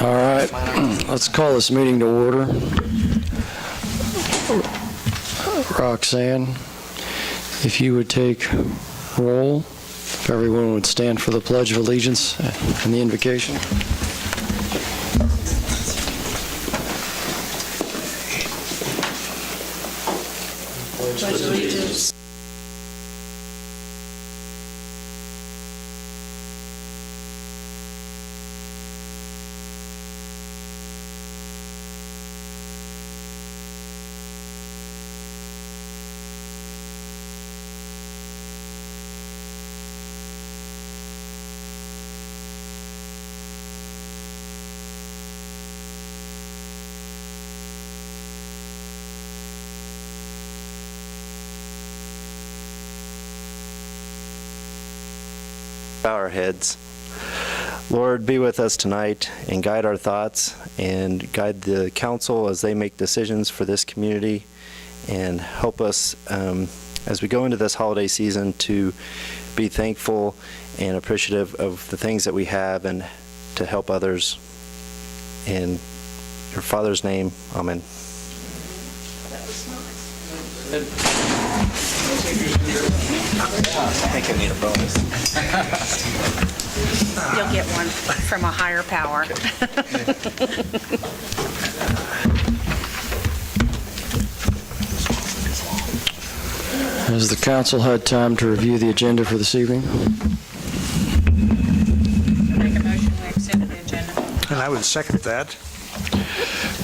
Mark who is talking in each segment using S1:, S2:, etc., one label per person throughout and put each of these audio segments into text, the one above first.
S1: All right, let's call this meeting to order. Roxanne, if you would take roll, if everyone would stand for the Pledge of Allegiance and the invocation.
S2: Pledge allegiance.
S3: Bow our heads. Lord, be with us tonight and guide our thoughts and guide the council as they make decisions for this community, and help us as we go into this holiday season to be thankful and appreciative of the things that we have and to help others. In your Father's name, amen.
S4: I think I need a bonus.
S2: You'll get one from a higher power.
S1: Has the council had time to review the agenda for this evening?
S2: Make a motion to accept the agenda.
S5: And I would second that.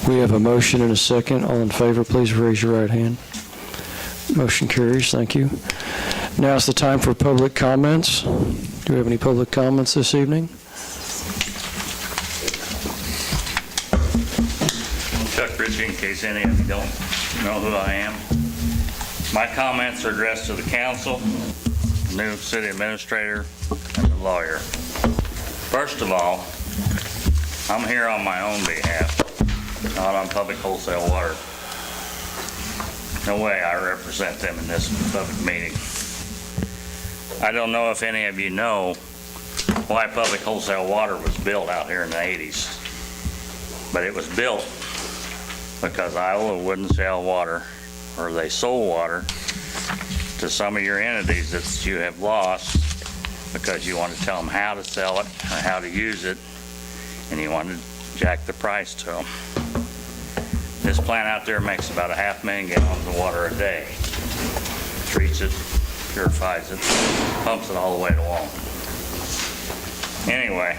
S1: We have a motion and a second. All in favor, please raise your right hand. Motion carries. Thank you. Now is the time for public comments. Do we have any public comments this evening?
S6: Chuck Ritchie, in case any of you don't know who I am. My comments are addressed to the council, the new city administrator, and the lawyer. First of all, I'm here on my own behalf, not on public wholesale water. No way I represent them in this public meeting. I don't know if any of you know why public wholesale water was built out here in the 80s, but it was built because Iola wouldn't sell water, or they sold water to some of your entities that you have lost because you want to tell them how to sell it or how to use it, and you want to jack the price to them. This plant out there makes about 500,000 gallons of water a day. Treats it, purifies it, pumps it all the way to Walmart. Anyway,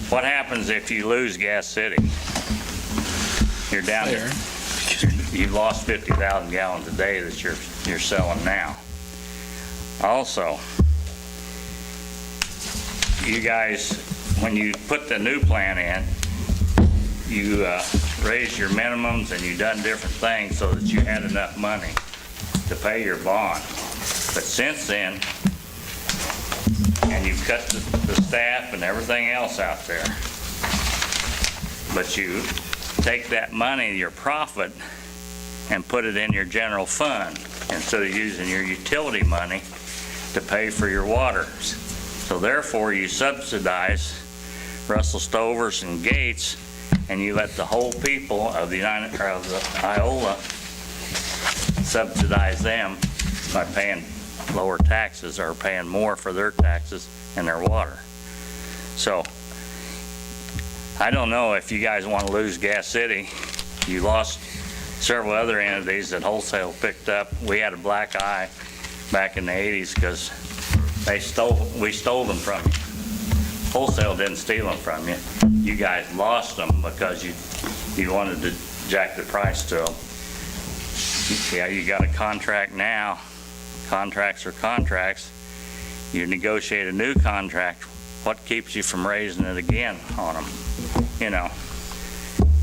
S6: what happens if you lose Gas City? You're down there. You've lost 50,000 gallons a day that you're selling now. Also, you guys, when you put the new plant in, you raised your minimums and you done different things so that you had enough money to pay your bond. But since then, and you've cut the staff and everything else out there, but you take that money, your profit, and put it in your general fund instead of using your utility money to pay for your water. So therefore, you subsidize Russell Stovers and Gates, and you let the whole people of the Iola subsidize them by paying lower taxes or paying more for their taxes and their water. So I don't know if you guys want to lose Gas City. You lost several other entities that wholesale picked up. We had a black eye back in the 80s because we stole them from you. Wholesale didn't steal them from you. You guys lost them because you wanted to jack the price to them. Yeah, you got a contract now. Contracts are contracts. You negotiate a new contract. What keeps you from raising it again on them? You know,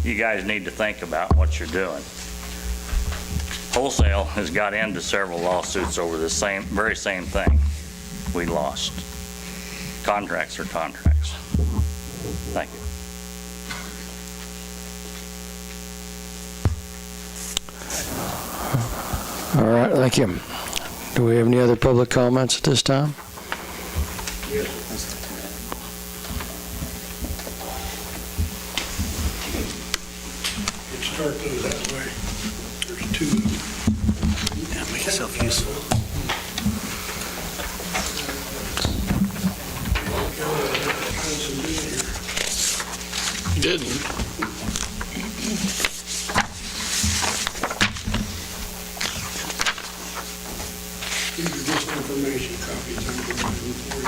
S6: you guys need to think about what you're doing. Wholesale has got into several lawsuits over the very same thing. We lost. Contracts are contracts. Thank you.
S1: All right, thank you. Do we have any other public comments at this time?
S4: Start those that way. There's two.
S5: Yeah, make yourself useful.
S4: You didn't. These are just information copies. I'm providing for you.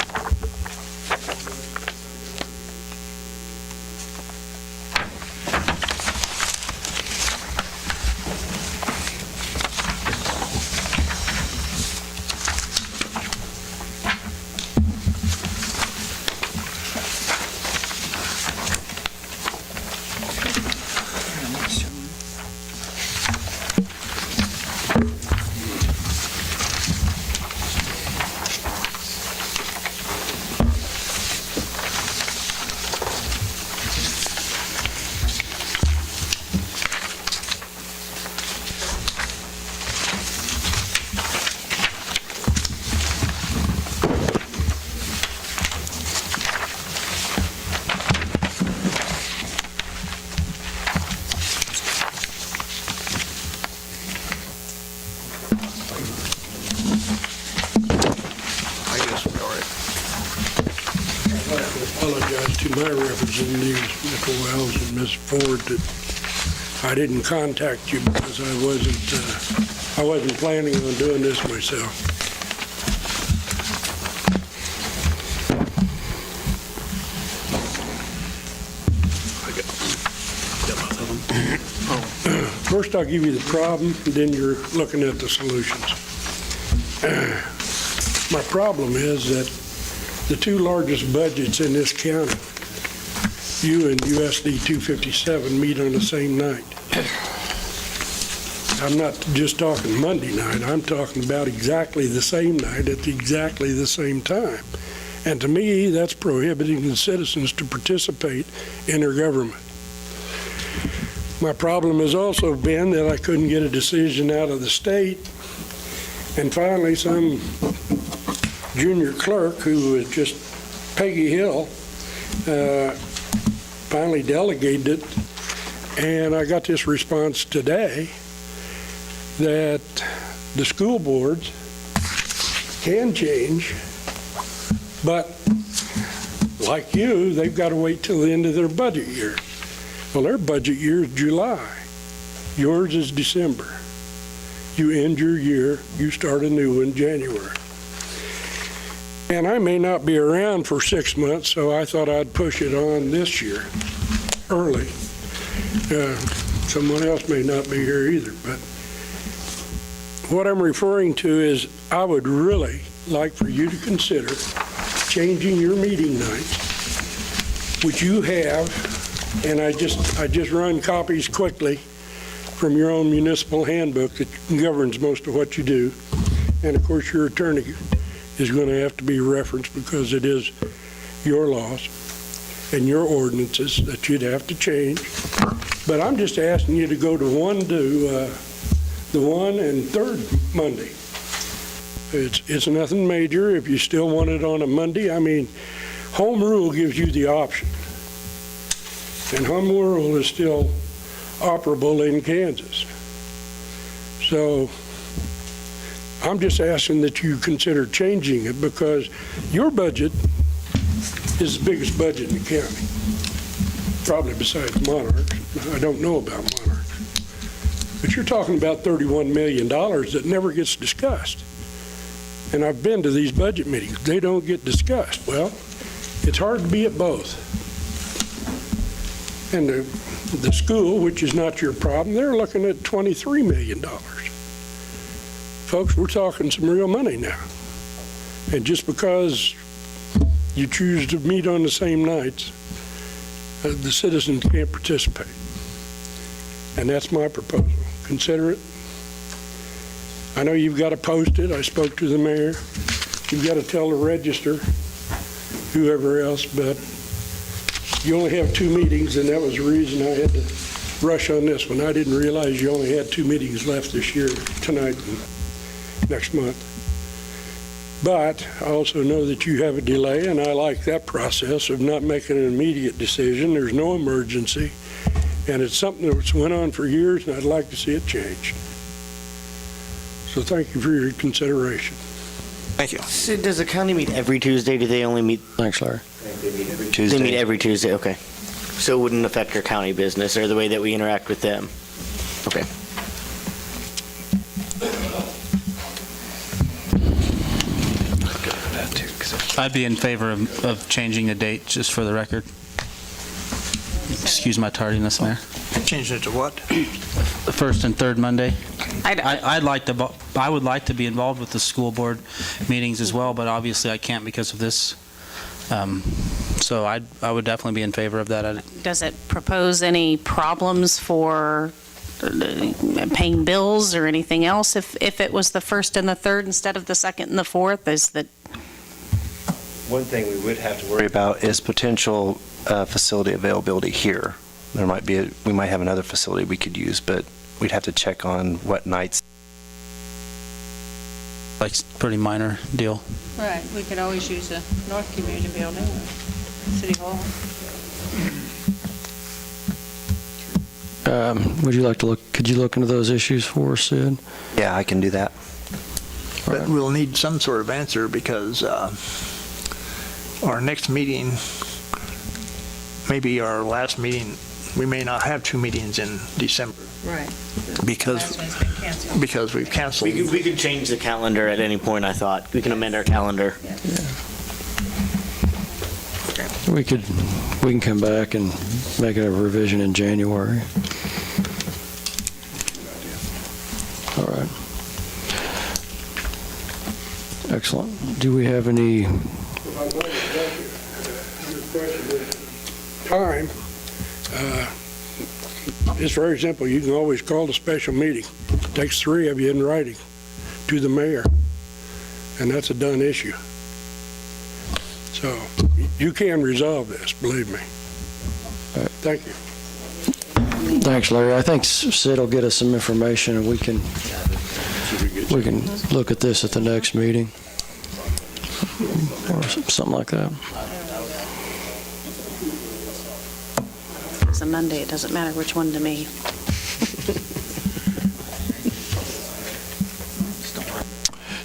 S5: I guess we're all right.
S4: I'd like to apologize to my representatives, Mr. Wells and Ms. Ford, that I didn't contact you because I wasn't planning on doing this myself.
S5: Got both of them.
S4: First, I'll give you the problem, and then you're looking at the solutions. My problem is that the two largest budgets in this county, U and USD 257, meet on the same night. I'm not just talking Monday night, I'm talking about exactly the same night at exactly the same time. And to me, that's prohibiting the citizens to participate in their government. My problem has also been that I couldn't get a decision out of the state, and finally some junior clerk who was just Peggy Hill finally delegated it, and I got this response today that the school boards can change, but like you, they've got to wait till the end of their budget year. Well, their budget year is July. Yours is December. You end your year, you start a new one January. And I may not be around for 6 months, so I thought I'd push it on this year, early. Someone else may not be here either, but what I'm referring to is I would really like for you to consider changing your meeting nights, which you have, and I just run copies quickly from your own municipal handbook that governs most of what you do. And of course, your attorney is going to have to be referenced because it is your laws and your ordinances that you'd have to change. But I'm just asking you to go to the 1 and 3rd Monday. It's nothing major. If you still want it on a Monday, I mean, home rule gives you the option. And home rule is still operable in Kansas. So I'm just asking that you consider changing it because your budget is the biggest budget in the county, probably besides Monarch's. I don't know about Monarch's. But you're talking about $31 million that never gets discussed. And I've been to these budget meetings. They don't get discussed. Well, it's hard to be at both. And the school, which is not your problem, they're looking at $23 million. Folks, we're talking some real money now. And just because you choose to meet on the same nights, the citizens can't participate. And that's my proposal. Consider it. I know you've got to post it. I spoke to the mayor. You've got to tell the register, whoever else, but you only have 2 meetings, and that was the reason I had to rush on this one. I didn't realize you only had 2 meetings left this year, tonight and next month. But I also know that you have a delay, and I like that process of not making an immediate decision. There's no emergency, and it's something that's went on for years, and I'd like to see it changed. So thank you for your consideration.
S5: Thank you.
S7: So does the county meet every Tuesday? Do they only meet?
S1: Thanks, Larry.
S7: They meet every Tuesday. Okay. So it wouldn't affect our county business or the way that we interact with them. Okay.
S8: I'd be in favor of changing the date, just for the record. Excuse my tardiness, Mayor.
S5: Change it to what?
S8: The first and third Monday. I would like to be involved with the school board meetings as well, but obviously I can't because of this. So I would definitely be in favor of that.
S2: Does it propose any problems for paying bills or anything else if it was the first and the third instead of the second and the fourth? Is that
S3: One thing we would have to worry about is potential facility availability here. We might have another facility we could use, but we'd have to check on what nights.
S8: Like, pretty minor deal.
S2: Right, we could always use the North Community Building, or City Hall.
S1: Could you look into those issues for us, Sid?
S3: Yeah, I can do that.
S5: But we'll need some sort of answer because our next meeting, maybe our last meeting, we may not have two meetings in December
S2: Right.
S5: because
S2: Last one's been canceled.
S5: because we've canceled.
S7: We could change the calendar at any point. I thought we can amend our calendar.
S1: We can come back and make a revision in January. All right. Excellent. Do we have any?
S4: Time, it's very simple. You can always call a special meeting. It takes three of you in writing to the mayor, and that's a done issue. So you can resolve this, believe me. Thank you.
S1: Thanks, Larry. I think Sid will get us some information, and we can look at this at the next meeting, or something like that.
S2: It's a Monday, it doesn't matter which one to me.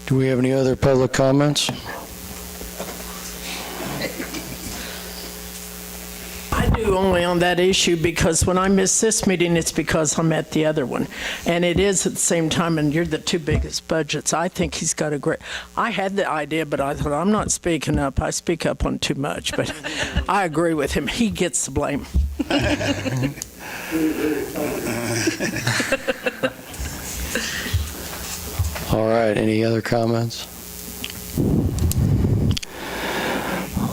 S1: Do we have any other public comments?
S9: I do only on that issue because when I miss this meeting, it's because I'm at the other one. And it is at the same time, and you're the two biggest budgets. I think he's got a great, I had the idea, but I thought, I'm not speaking up. I speak up on too much, but I agree with him. He gets the blame.
S1: All right, any other comments?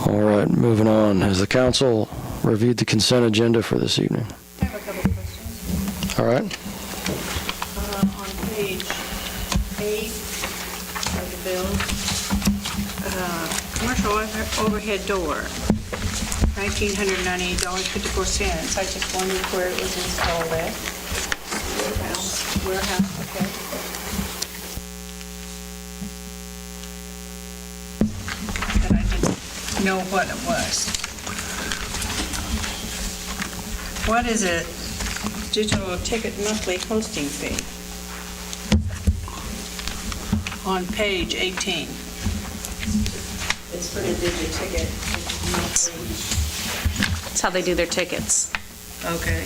S1: All right, moving on. Has the council reviewed the consent agenda for this evening?
S2: I have a couple of questions.
S1: All right.
S2: On page 8 of the bill, commercial overhead door, $1,998.54. I just wondered where it was installed at. Warehouse, okay. But I didn't know what it was. What is a digital ticket monthly hosting fee? On page 18.
S10: It's for the DigiTicket.
S2: That's how they do their tickets.
S10: Okay.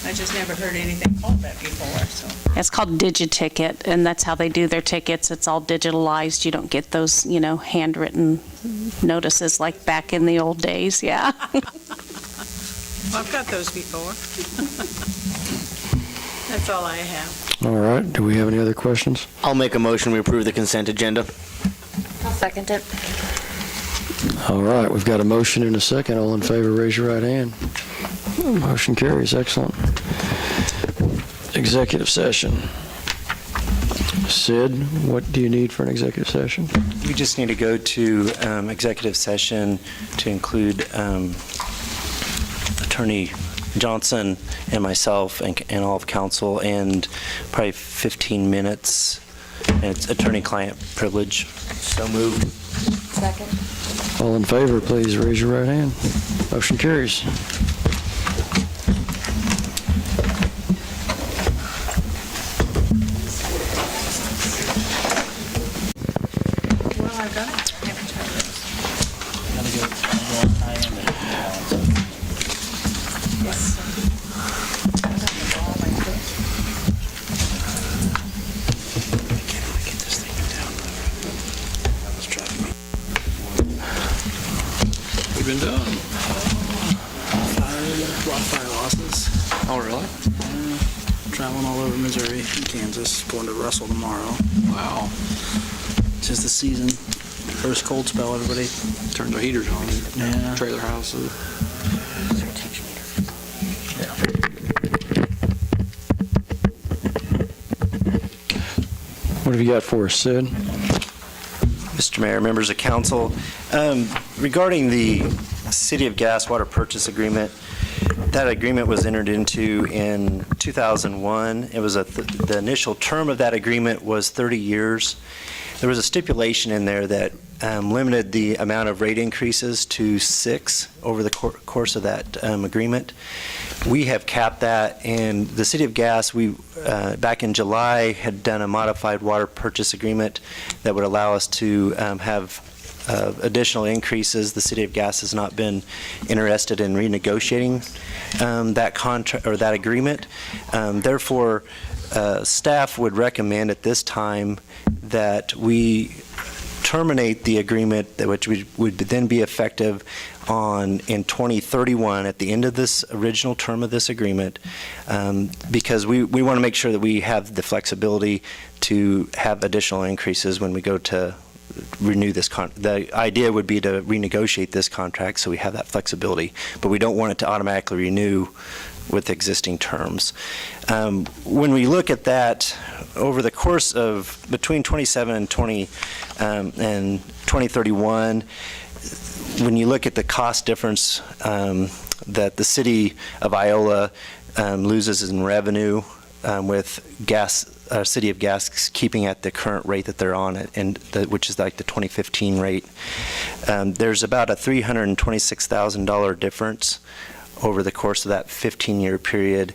S10: I just never heard anything called that before, so.
S2: It's called DigiTicket, and that's how they do their tickets. It's all digitalized. You don't get those, handwritten notices like back in the old days, yeah.
S10: Well, I've got those before. That's all I have.
S1: All right, do we have any other questions?
S7: I'll make a motion. We approve the consent agenda.
S10: I'll second it.
S1: All right, we've got a motion and a second. All in favor, raise your right hand. Motion carries. Excellent. Executive session. Sid, what do you need for an executive session?
S3: We just need to go to executive session to include Attorney Johnson and myself and all of council, and probably 15 minutes. And it's attorney-client privilege.
S7: So moved.
S10: Second.
S1: All in favor, please raise your right hand. Motion carries.
S10: Well, I've done it. I haven't tried those. Yes. I got the ball like this.
S8: We've been done. Wildfire losses.
S11: Oh, really?
S8: Traveling all over Missouri and Kansas, going to Russell tomorrow.
S11: Wow.
S8: Tis the season. First cold spell, everybody.
S11: Turned their heaters on.
S8: Yeah.
S11: Trailer houses.
S1: What have you got for us, Sid?
S3: Mr. Mayor, members of council, regarding the City of Gas water purchase agreement, that agreement was entered into in 2001. It was the initial term of that agreement was 30 years. There was a stipulation in there that limited the amount of rate increases to 6 over the course of that agreement. We have capped that, and the City of Gas, we back in July had done a modified water purchase agreement that would allow us to have additional increases. The City of Gas has not been interested in renegotiating that contract or that agreement. Therefore, staff would recommend at this time that we terminate the agreement, which would then be effective in 2031 at the end of this original term of this agreement, because we want to make sure that we have the flexibility to have additional increases when we go to renew this the idea would be to renegotiate this contract so we have that flexibility, but we don't want it to automatically renew with existing terms. When we look at that over the course of between 27 and 2031, when you look at the cost difference that the city of Iola loses in revenue with City of Gas keeping at the current rate that they're on, which is like the 2015 rate, there's about a $326,000 difference over the course of that 15-year period,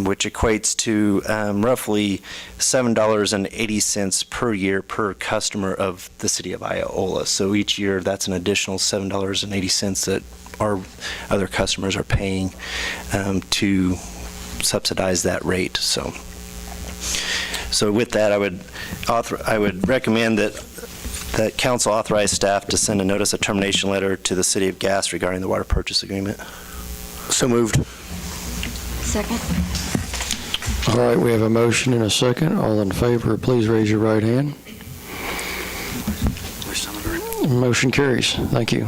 S3: which equates to roughly $7.80 per year per customer of the City of Iola. So each year, that's an additional $7.80 that our other customers are paying to subsidize that rate. So with that, I would recommend that council authorize staff to send a notice of termination letter to the City of Gas regarding the water purchase agreement.
S7: So moved.
S10: Second.
S1: All right, we have a motion and a second. All in favor, please raise your right hand. Motion carries. Thank you.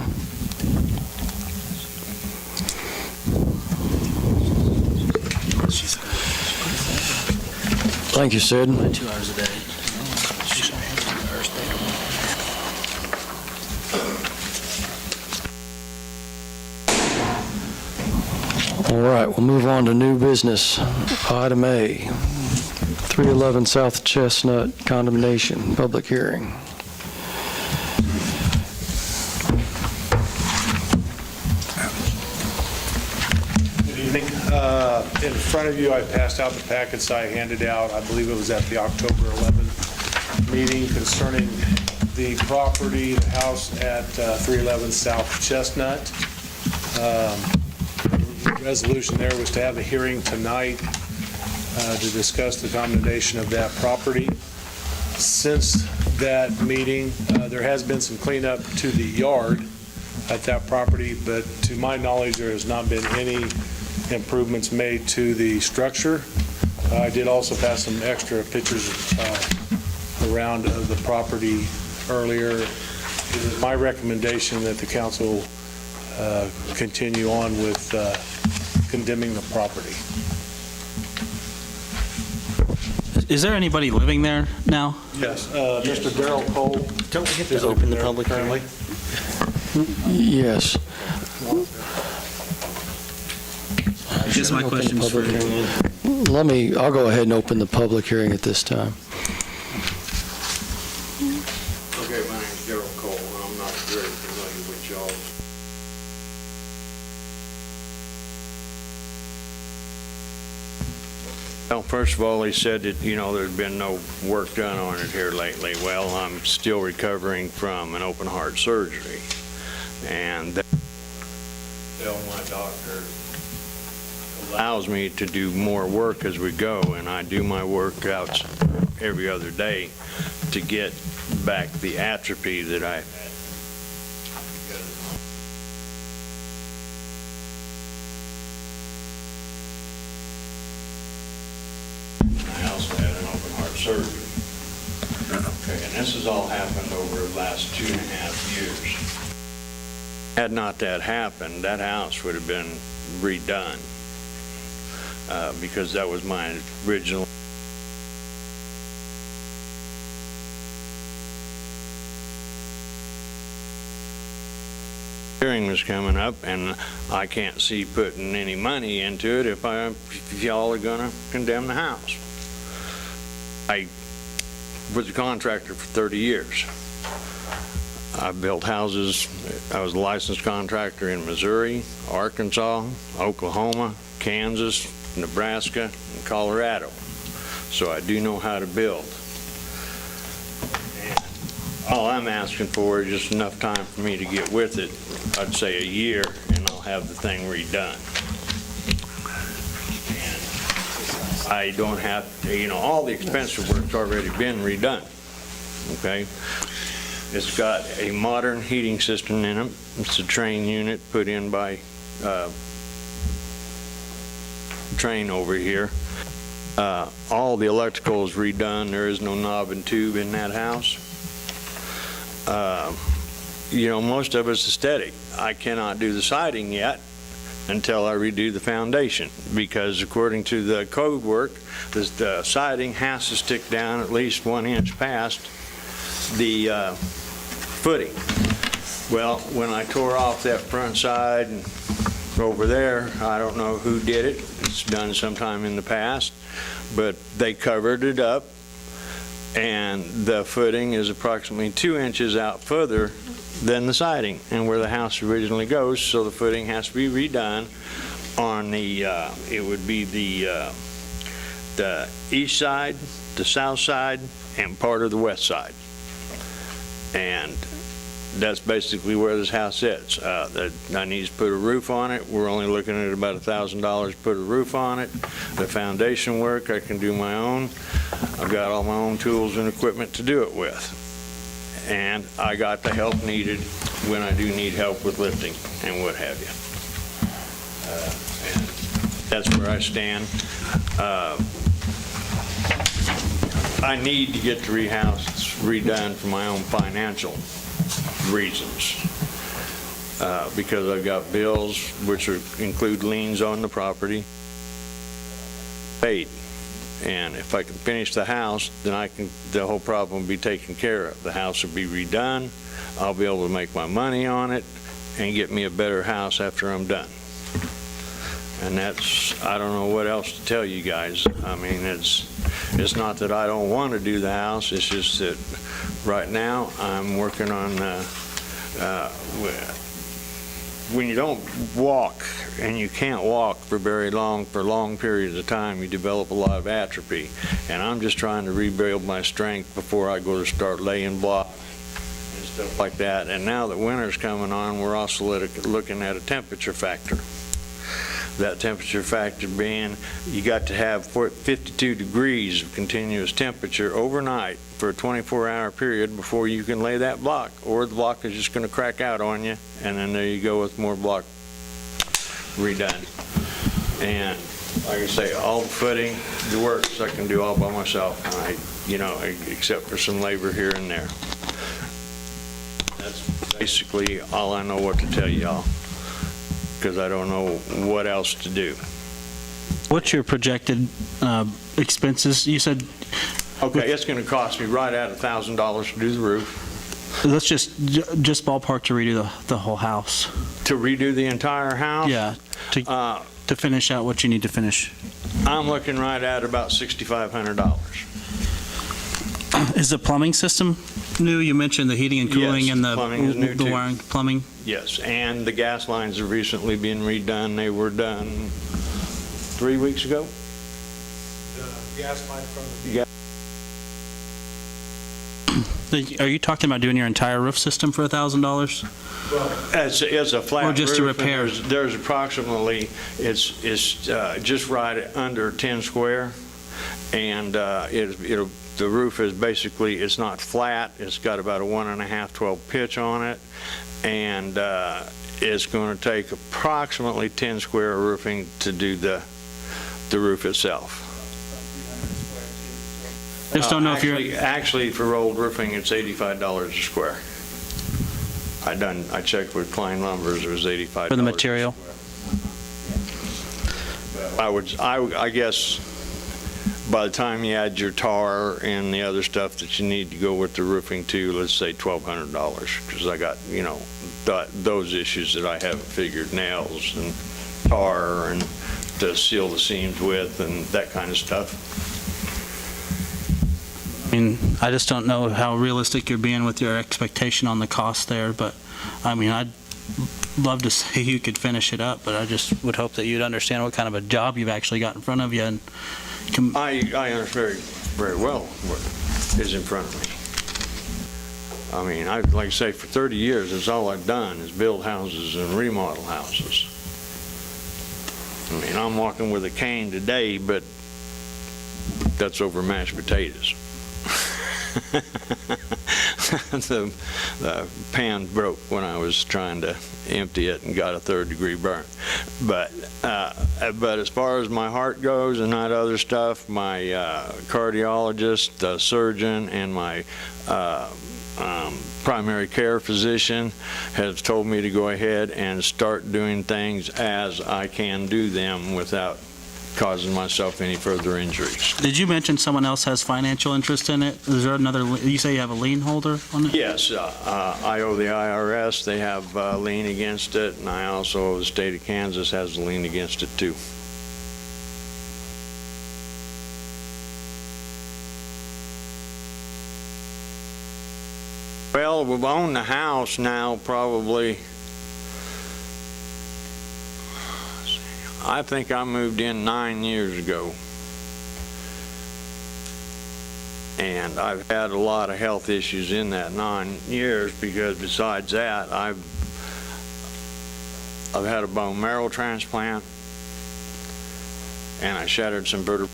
S1: Thank you, Sid.
S8: 2 hours a day.
S1: All right, we'll move on to new business. Item A, 311 South Chestnut condemnation, public hearing.
S12: Good evening. In front of you, I passed out the packets I handed out. I believe it was at the October 11th meeting concerning the property, the house at 311 South Chestnut. The resolution there was to have a hearing tonight to discuss the condemnation of that property. Since that meeting, there has been some cleanup to the yard at that property, but to my knowledge, there has not been any improvements made to the structure. I did also pass some extra pictures around of the property earlier. It is my recommendation that the council continue on with condemning the property.
S8: Is there anybody living there now?
S12: Yes, Mr. Darrell Cole.
S7: Don't we have to open the public hearing?
S1: Yes.
S8: I guess my question's for
S1: I'll go ahead and open the public hearing at this time.
S12: Okay,
S13: Gerald Cole, and I'm not very familiar with y'all. Well, first of all, he said that, there's been no work done on it here lately. Well, I'm still recovering from an open heart surgery. And my doctor allows me to do more work as we go, and I do my workouts every other day to get back the atrophy that I had. I also had an open heart surgery. Okay, and this has all happened over the last 2.5 years. Had not that happened, that house would have been redone because that was my original. Hearing was coming up, and I can't see putting any money into it if y'all are going to condemn the house. I was a contractor for 30 years. I built houses. I was a licensed contractor in Missouri, Arkansas, Oklahoma, Kansas, Nebraska, and Colorado. So I do know how to build. And all I'm asking for is just enough time for me to get with it. I'd say a year, and I'll have the thing redone. And I don't have to, all the expensive work's already been redone. Okay? It's got a modern heating system in it. It's a Train unit put in by Train over here. All the electrical is redone. There is no knob and tube in that house. Most of it's aesthetic. I cannot do the siding yet until I redo the foundation, because according to the code work, the siding has to stick down at least 1 inch past the footing. Well, when I tore off that front side and over there, I don't know who did it. It's done sometime in the past, but they covered it up, and the footing is approximately 2 inches out further than the siding and where the house originally goes, so the footing has to be redone on the, it would be the east side, the south side, and part of the west side. And that's basically where this house sits. I need to put a roof on it. We're only looking at about $1,000 to put a roof on it. The foundation work I can do my own. I've got all my own tools and equipment to do it with. And I got the help needed when I do need help with lifting and what have you. And that's where I stand. I need to get the house redone for my own financial reasons, because I've got bills which include liens on the property paid, and if I can finish the house, then the whole problem will be taken care of. The house will be redone. I'll be able to make my money on it and get me a better house after I'm done. And I don't know what else to tell you guys. I mean, it's not that I don't want to do the house, it's just that right now I'm working on, when you don't walk, and you can't walk for long periods of time, you develop a lot of atrophy. And I'm just trying to rebuild my strength before I go to start laying blocks and stuff like that. And now that winter's coming on, we're also looking at a temperature factor. That temperature factor being, you got to have 52 degrees of continuous temperature overnight for a 24-hour period before you can lay that block, or the block is just going to crack out on you, and then there you go with more block redone. And like I say, all the footing, the works I can do all by myself, except for some labor here and there. That's basically all I know what to tell y'all, because I don't know what else to do.
S8: What's your projected expenses? You said...
S13: Okay, it's going to cost me right at $1,000 to do the roof.
S8: Let's just ballpark to redo the whole house.
S13: To redo the entire house?
S8: Yeah, to finish out what you need to finish.
S13: I'm looking right at about $6,500.
S8: Is the plumbing system new? You mentioned the heating and cooling
S13: Yes,
S8: and the
S13: plumbing is new,
S8: the
S13: too.
S8: wiring, plumbing.
S13: Yes, and the gas lines have recently been redone. They were done 3 weeks ago.
S12: The gas line from the
S8: Are you talking about doing your entire roof system for $1,000?
S13: It's a flat
S8: Or just to
S13: roof, and
S8: repair?
S13: There's approximately, it's just right under 10 square, and the roof is basically, it's not flat, it's got about a 1.5, 12 pitch on it, and it's going to take approximately 10 square roofing to do the roof itself.
S8: Just don't know if you're...
S13: Actually, for rolled roofing, it's $85 a square. I checked with Klein Lumbers, it was $85.
S8: For the material?
S13: I guess by the time you add your tar and the other stuff that you need to go with the roofing too, let's say $1,200, because I got, those issues that I haven't figured, nails and tar and to seal the seams with and that kind of stuff.
S8: I mean, I just don't know how realistic you're being with your expectation on the cost there, but, I mean, I'd love to say you could finish it up, but I just would hope that you'd understand what kind of a job you've actually got in front of you. And
S13: I understand very well what is in front of me. I mean, like I say, for 30 years, that's all I've done is build houses and remodel houses. I mean, I'm walking with a cane today, but that's over mashed potatoes. The pan broke when I was trying to empty it and got a 3rd-degree burn. But as far as my heart goes and that other stuff, my cardiologist, the surgeon, and my primary care physician has told me to go ahead and start doing things as I can do them without causing myself any further injuries.
S8: did you mention someone else has financial interest in it? Is there another, you say you have a lien holder on it?
S13: Yes, I owe the IRS. They have a lien against it, and I also owe the state of Kansas has a lien against it too. Well, we've owned the house now probably, I think I moved in 9 years ago. And I've had a lot of health issues in that 9 years because besides that, I've had a bone marrow transplant and I shattered some vertebrae.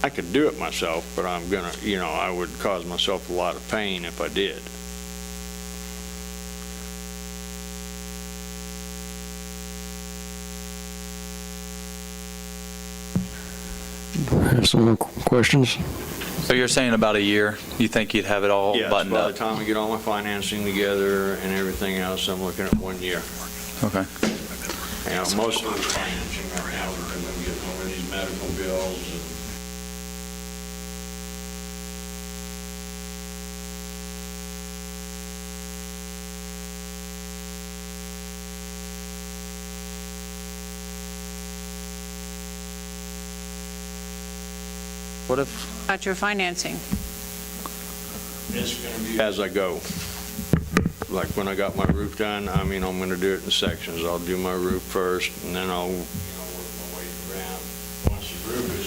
S13: I could do it myself, but I'm gonna, I would cause myself a lot of pain if I did.
S1: Have some more questions?
S14: So you're saying about a year, you think you'd have it all
S13: Yes,
S14: buttoned
S13: by
S14: up?
S13: the time I get all my financing together and everything else, I'm looking at 1 year.
S14: Okay.
S13: Most of the financing right now, because I'm getting over these medical bills and
S14: What if,
S10: About your financing.
S13: it's going to be as I go. Like when I got my roof done, I'm going to do it in sections. I'll do my roof first, and then I'll, work my way around. Once the roof is,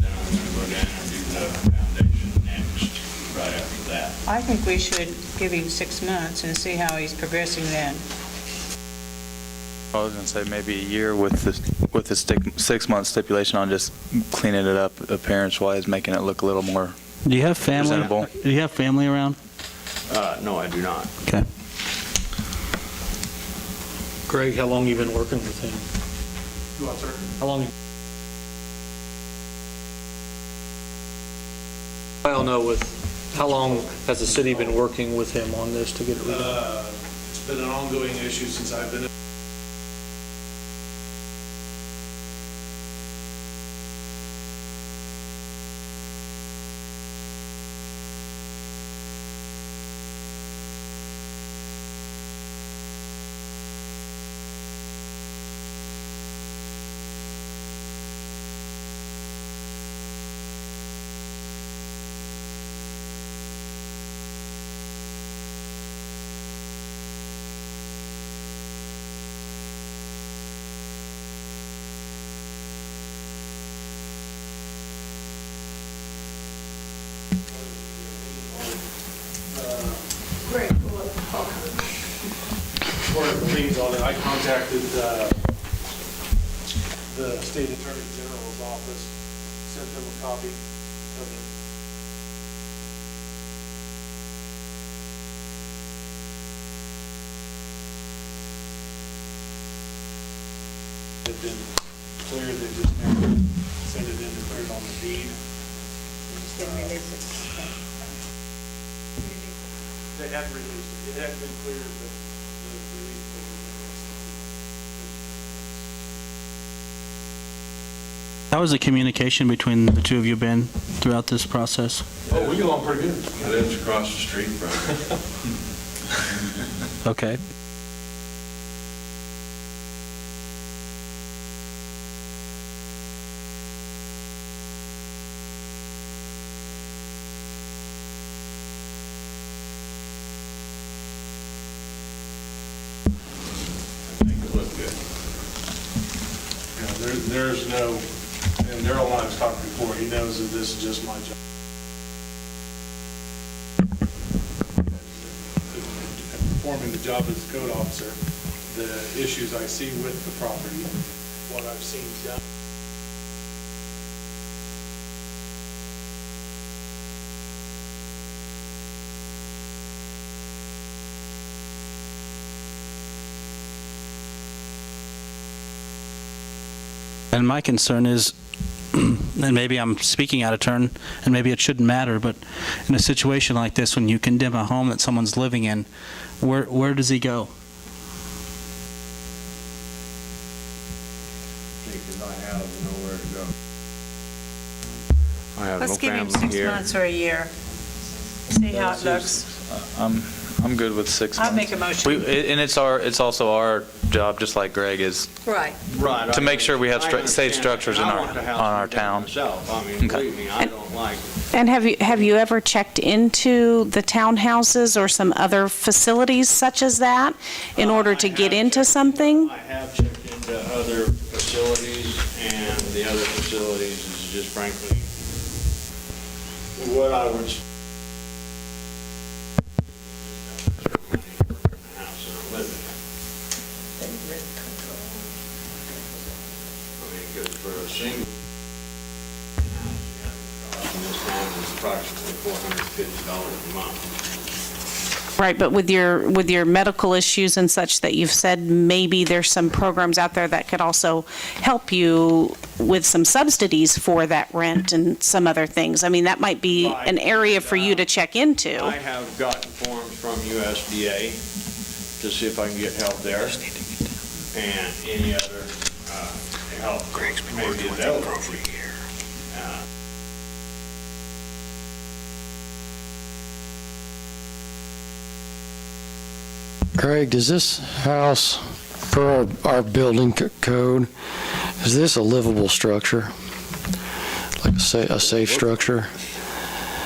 S13: then I'm going to go down and do the foundation next, right after that.
S10: I think we should give him 6 months and see how he's progressing then.
S14: I was going to say maybe a year with the 6-month stipulation on just cleaning it up appearance-wise, making it look a little more
S8: Do you have family?
S14: presentable.
S8: Do you have family around?
S13: No, I do not.
S8: Okay.
S11: Greg, how long you been working with him? How long? I don't know how long has the city been working with him on this to get it redone?
S12: It's been an ongoing issue since I've been proceeds on it. I contacted the State Attorney General's office, sent them a copy of it. Had been cleared, they just never sent it in to clear it on the deed. They hadn't released it. It had been cleared, but the release was
S8: How has the communication between the two of you been throughout this process?
S12: Oh, we get along pretty good.
S13: He lives across the street from
S8: Okay.
S12: There's no, and Daryl and I have talked before, he knows that this is just my job. Performing the job as a code officer, the issues I see with the property, what I've seen done.
S8: And my concern is, and maybe I'm speaking out of turn, and maybe it shouldn't matter, but in a situation like this, when you condemn a home that someone's living in, where does he go?
S13: because I have nowhere to go. I have no
S10: Let's give him
S13: family
S10: 6
S13: here.
S10: months or a year. See how it looks.
S14: I'm good with 6 months.
S10: I'll make a motion.
S14: And it's also our job, just like Greg is,
S10: Right.
S13: Right.
S14: to make sure we have safe structures in
S13: I
S14: our,
S13: want the
S14: on
S13: house
S14: our
S13: to be done
S14: town.
S13: myself. I mean, believe me, I don't like
S2: And have you ever checked into the townhouses or some other facilities such as that in order to get into something?
S13: I have checked into other facilities, and the other facilities is just frankly what I would. House and I live in. I mean, because for a single house, in this town is approximately $450 a month.
S2: Right, but with your medical issues and such that you've said, maybe there's some programs out there that could also help you with some subsidies for that rent and some other things. I mean, that might be an area for you to check into.
S13: I have gotten forms from USDA to see if I can get help there. And any other help may be available.
S1: Craig, does this house, per our building code, is this a livable structure? Like a safe structure?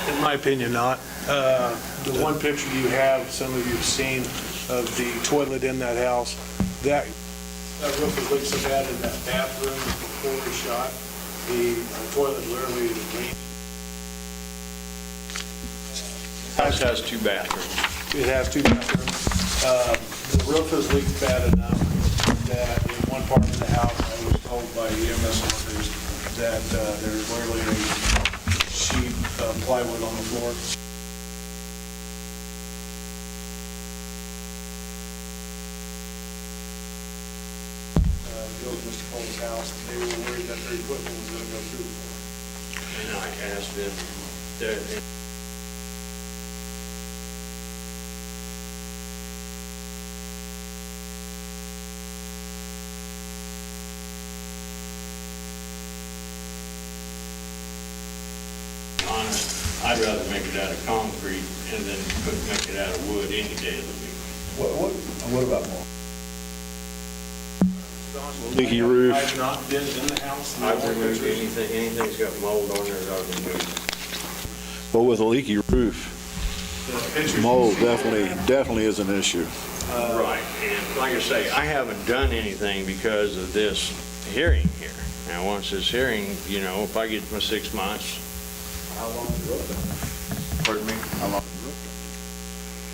S12: In my opinion, not. The one picture you have, some of you have seen, of the toilet in that house, that roof was leaked so bad in that bathroom before we shot. The toilet literally leaked.
S13: House has 2 bathrooms.
S12: It has 2 bathrooms. The roof has leaked bad enough that in one part of the house, I was told by EMS workers that there's literally a sheet of plywood on the floor. Goes to Mr. Cole's house. They were worried that their equipment was going to go through the floor.
S13: And I asked them, honest, I'd rather make it out of concrete and then make it out of wood any day of the week.
S12: What about more?
S13: Leaky roof.
S12: I've not been in the house.
S13: I've removed anything's got mold on there, I've removed.
S15: Well, with a leaky roof, mold definitely is an issue.
S13: Right, and like I say, I haven't done anything because of this hearing here. Now, once this hearing, if I get my 6 months.
S12: How long is the roof?
S13: Pardon me?
S15: How long is the roof?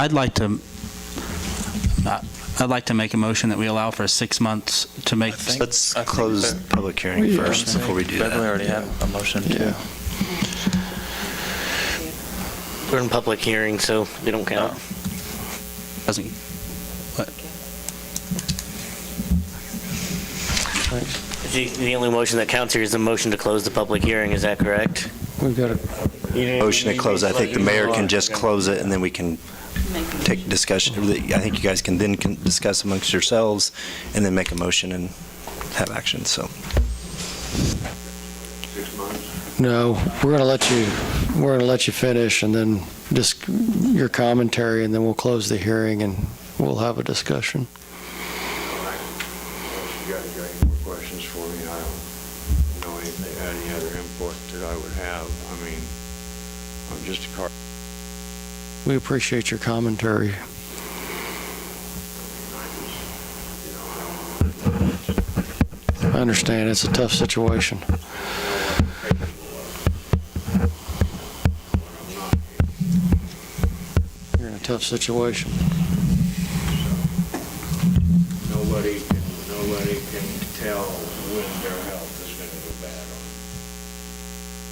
S8: I'd like to make a motion that we allow for 6 months to make.
S3: Let's close the public hearing first before we do that.
S14: Beverly already had a motion too.
S1: Yeah.
S7: We're in public hearing, so they don't count.
S8: Doesn't.
S7: The only motion that counts here is the motion to close the public hearing, is that correct?
S1: We've got a
S3: Motion to close. I think the mayor can just close it, and then we can take discussion. I think you guys can then discuss amongst yourselves, and then make a motion and have action, so.
S13: 6 months?
S1: No, we're going to let you finish, and then just your commentary, and then we'll close the hearing, and we'll have a discussion.
S13: Unless you guys got any more questions for me, I don't know any other input that I would have. I mean, I'm just a car.
S1: We appreciate your commentary. I understand, it's a tough situation. You're in a tough situation.
S13: Nobody can tell when their health is going to go bad.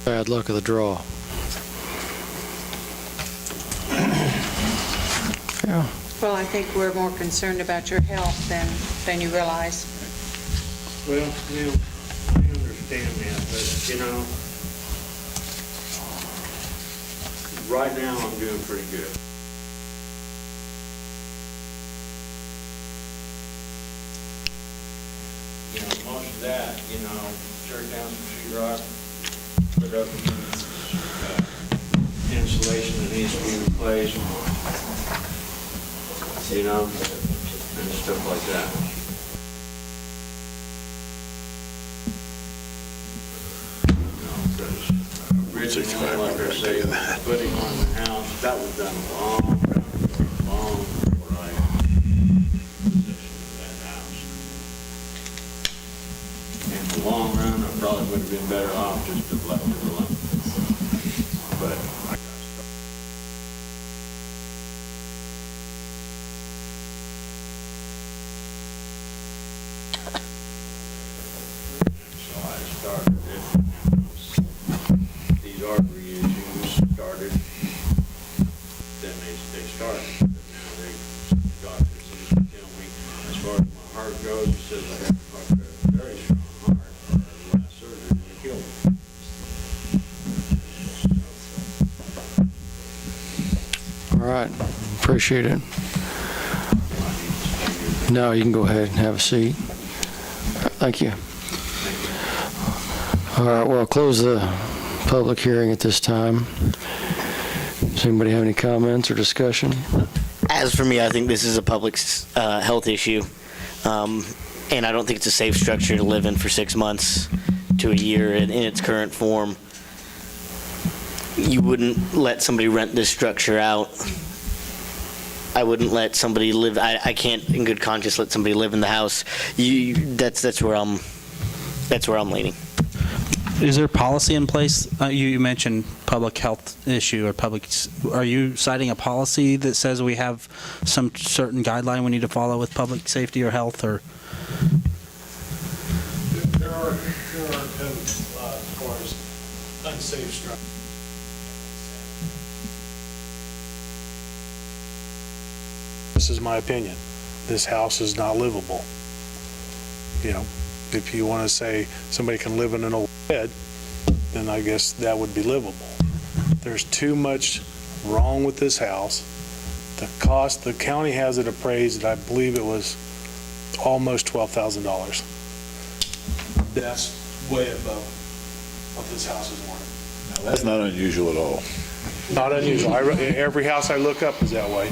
S1: Bad luck of the draw. Yeah.
S10: Well, I think we're more concerned about your health than you realize.
S13: Well, I understand that, but, right now I'm doing pretty good. Most of that, tear down some sheetrock, put up insulation that needs to be replaced, and stuff like that. Originally, like I say, putting on the house, that was done long before I positioned that house. In the long run, I probably would have been better off just to have left it alone. But so I started it. These artery issues started, then they started. But now the doctor seems to tell me, as far as my heart goes, he says I have a very strong heart. The last surgery would have killed me.
S1: All right, appreciate it. No, you can go ahead and have a seat. Thank you. All right, well, I'll close the public hearing at this time. Does anybody have any comments or discussion?
S7: As for me, I think this is a public health issue, and I don't think it's a safe structure to live in for 6 months to a year in its current form. You wouldn't let somebody rent this structure out. I wouldn't let somebody live. I can't, in good conscience, let somebody live in the house. That's where I'm leaning.
S8: Is there policy in place? You mentioned public health issue or are you citing a policy that says we have some certain guideline we need to follow with public safety or health, or?
S12: There are codes as far as unsafe structures. This is my opinion. This house is not livable. If you want to say somebody can live in an old bed, then I guess that would be livable. There's too much wrong with this house. The cost, the county has it appraised, I believe it was almost $12,000. That's way above what this house is worth.
S15: That's not unusual at all.
S12: Not unusual. Every house I look up is that way.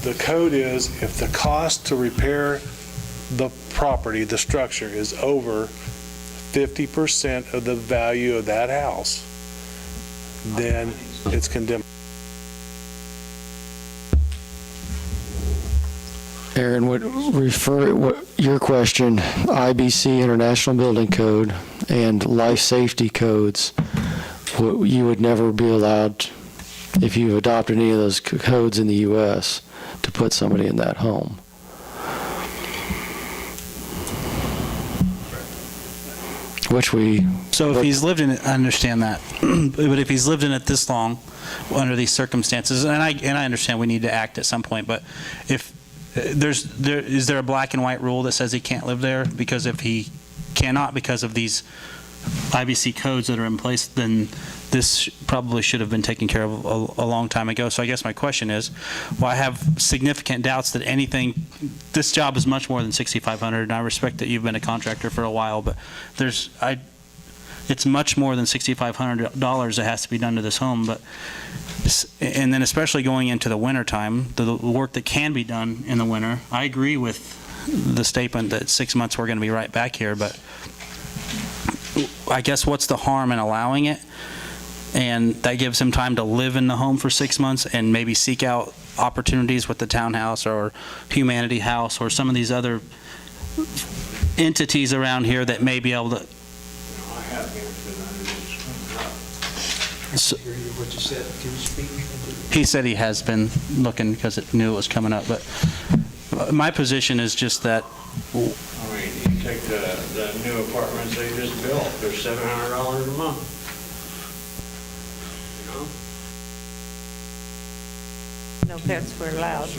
S12: The code is, if the cost to repair the property, the structure, is over 50% of the value of that house, then it's condemned.
S1: Aaron, what your question, IBC, International Building Code, and life safety codes, you would never be allowed if you've adopted any of those codes in the U.S. to put somebody in that home.
S8: So if he's lived in it, I understand that. But if he's lived in it this long, under these circumstances, and I understand we need to act at some point, but if is there a black and white rule that says he can't live there? Because if he cannot because of these IBC codes that are in place, then this probably should have been taken care of a long time ago. So I guess my question is, well, I have significant doubts that this job is much more than $6,500, and I respect that you've been a contractor for a while, but it's much more than $6,500 that has to be done to this home. And then especially going into the winter time, the work that can be done in the winter, I agree with the statement that 6 months we're going to be right back here, but I guess what's the harm in allowing it? And that gives him time to live in the home for 6 months and maybe seek out opportunities with the townhouse or Humanity House or some of these other entities around here that may be able to. So, he said he has been looking because it knew it was coming up, but my position is just that.
S13: I mean, you take the new apartments they just built, they're $700 a month.
S10: No pets were allowed.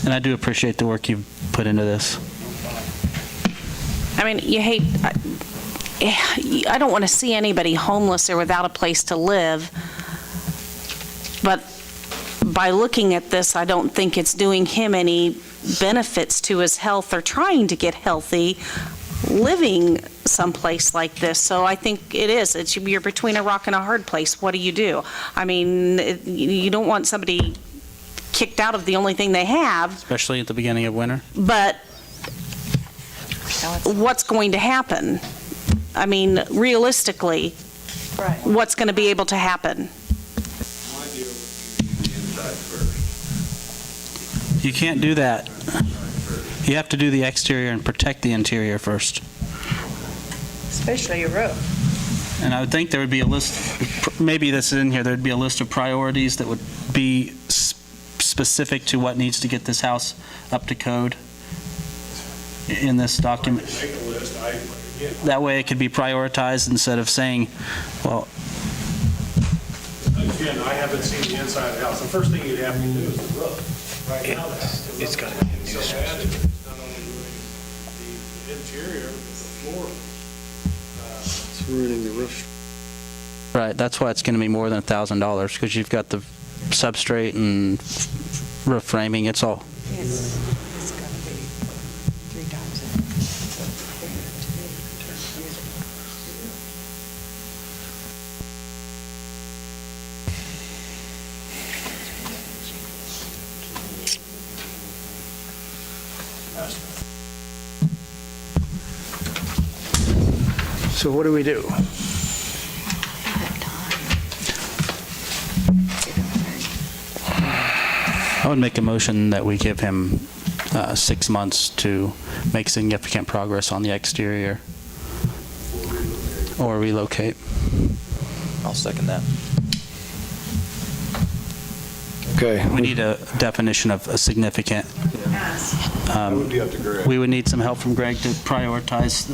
S8: And I do appreciate the work you've put into this.
S2: I mean, I don't want to see anybody homeless or without a place to live, but by looking at this, I don't think it's doing him any benefits to his health or trying to get healthy living someplace like this. So I think it is. You're between a rock and a hard place. What do you do? I mean, you don't want somebody kicked out of the only thing they have.
S8: Especially at the beginning of winter.
S2: But what's going to happen? I mean, realistically, what's going to be able to happen?
S8: You can't do that. You have to do the exterior and protect the interior first.
S10: Especially your roof.
S8: And I would think there would be a list, maybe this is in here, there'd be a list of priorities that would be specific to what needs to get this house up to code in this document. That way it could be prioritized instead of saying, well.
S12: Again, I haven't seen the inside of the house. The first thing you'd have to do is the roof. Right now, it's got to be so bad, it's not only ruining the interior, but the floor. It's ruining the roof.
S8: Right, that's why it's going to be more than $1,000, because you've got the substrate and roof framing, it's all.
S10: It's got to be 3 times
S5: So what do we do?
S8: I would make a motion that we give him 6 months to make significant progress on the exterior or relocate.
S14: I'll second that.
S1: Okay.
S8: We need a definition of a significant.
S15: That would be up to Greg.
S8: We would need some help from Greg to prioritize.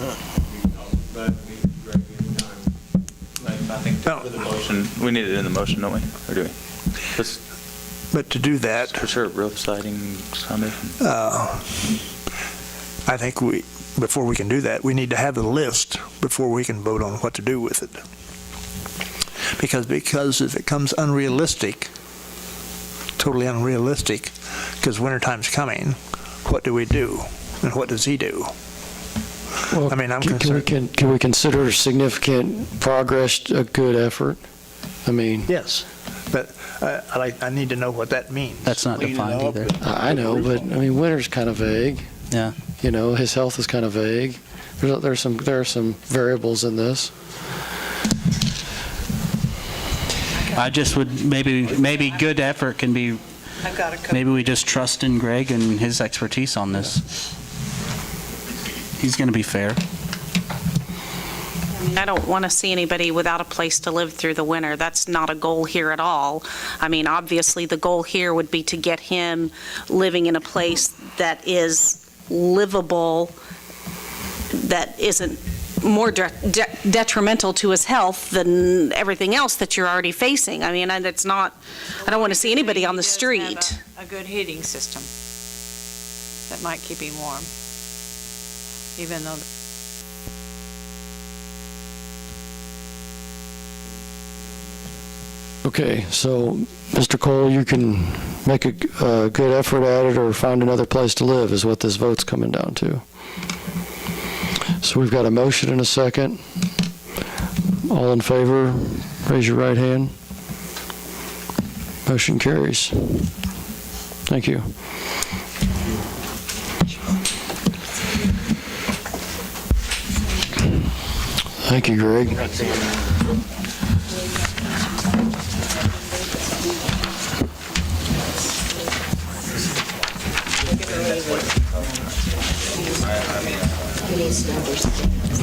S14: I think for the motion, we need it in the motion, don't we? Or do we?
S5: But to do that,
S14: For sure, roof siding, foundation.
S5: I think before we can do that, we need to have the list before we can vote on what to do with it. Because if it comes unrealistic, totally unrealistic, because wintertime's coming, what do we do? And what does he do?
S1: Well,
S5: I mean, I'm concerned.
S1: Can we consider significant progress a good effort? I mean.
S5: Yes, but I need to know what that means.
S8: That's not defined either.
S1: I know, but I mean, winter's kind of vague.
S8: Yeah.
S1: You know, his health is kind of vague. There are some variables in this.
S8: I just would, maybe good effort can be,
S10: I got a couple.
S8: maybe we just trust in Greg and his expertise on this. He's going to be fair.
S2: I don't want to see anybody without a place to live through the winter. That's not a goal here at all. I mean, obviously, the goal here would be to get him living in a place that is livable, that isn't more detrimental to his health than everything else that you're already facing. I mean, it's not, I don't want to see anybody on the street.
S10: A good heating system that might keep him warm, even though.
S1: Okay, so, Mr. Cole, you can make a good effort at it or find another place to live is what this vote's coming down to. So we've got a motion and a second. All in favor, raise your right hand. Motion carries. Thank you. Thank you, Greg.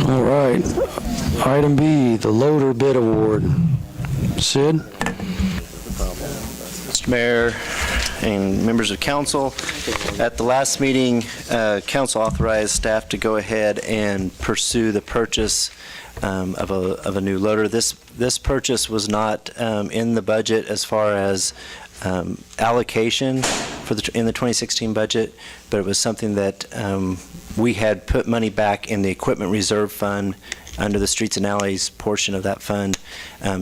S1: All right. Item B, the loader bid award. Sid?
S3: Mr. Mayor and members of council, at the last meeting, council authorized staff to go ahead and pursue the purchase of a new loader. This purchase was not in the budget as far as allocation in the 2016 budget, but it was something that we had put money back in the equipment reserve fund under the streets and alleys portion of that fund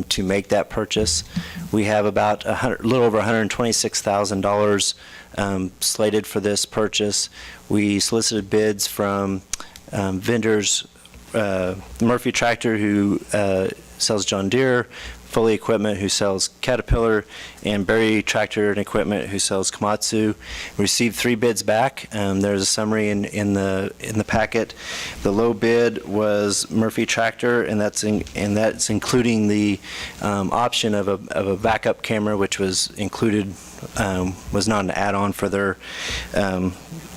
S3: to make that purchase. We have about a little over $126,000 slated for this purchase. We solicited bids from vendors, Murphy Tractor, who sells John Deere Foley Equipment, who sells Caterpillar, and Berry Tractor and Equipment, who sells Komatsu. We received 3 bids back. There's a summary in the packet. The low bid was Murphy Tractor, and that's including the option of a backup camera, which was included, was not an add-on for their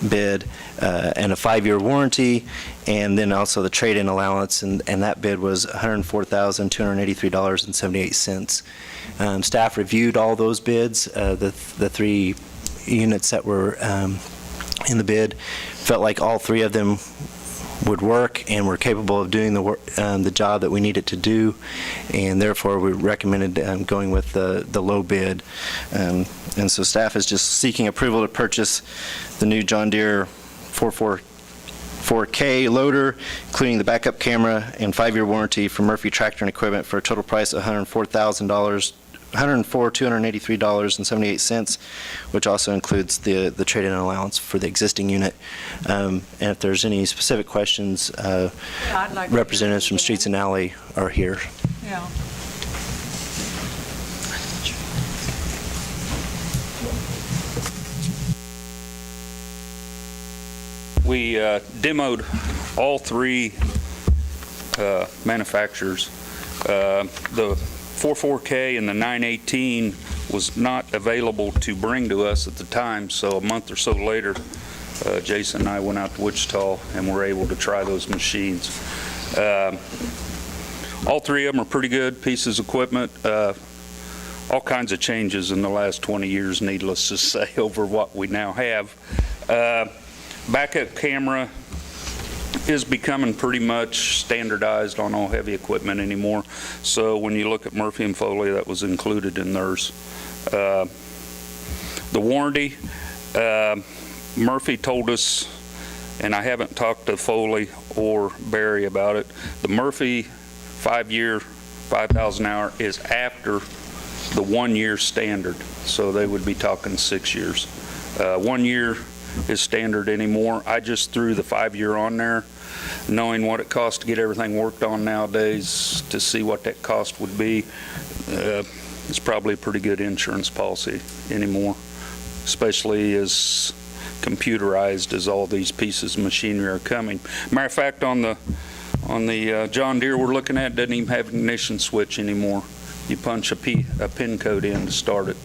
S3: bid, and a 5-year warranty, and then also the trade-in allowance, and that bid was $104,283.78. Staff reviewed all those bids, the 3 units that were in the bid, felt like all 3 of them would work and were capable of doing the work, the job that we needed to do, and therefore we recommended going with the low bid. And so staff is just seeking approval to purchase the new John Deere 4K loader, including the backup camera and 5-year warranty from Murphy Tractor and Equipment for a total price of $104,283.78, which also includes the trade-in allowance for the existing unit. And if there's any specific questions, representatives from Streets and Alley are here.
S10: Yeah.
S16: We demoed all 3 manufacturers. The 44K and the 918 was not available to bring to us at the time, so a month or so later, Jason and I went out to Wichita and were able to try those machines. All 3 of them are pretty good pieces of equipment. All kinds of changes in the last 20 years, needless to say, over what we now have. Backup camera is becoming pretty much standardized on all heavy equipment anymore. So when you look at Murphy and Foley, that was included in theirs. The warranty, Murphy told us, and I haven't talked to Foley or Barry about it, the Murphy 5-year, 5,000 hour is after the 1-year standard. So they would be talking 6 years. 1 year is standard anymore. I just threw the 5-year on there, knowing what it costs to get everything worked on nowadays, to see what that cost would be. It's probably a pretty good insurance policy anymore, especially as computerized as all these pieces of machinery are coming. Matter of fact, on the John Deere we're looking at, doesn't even have an ignition switch anymore. You punch a pin code in to start it.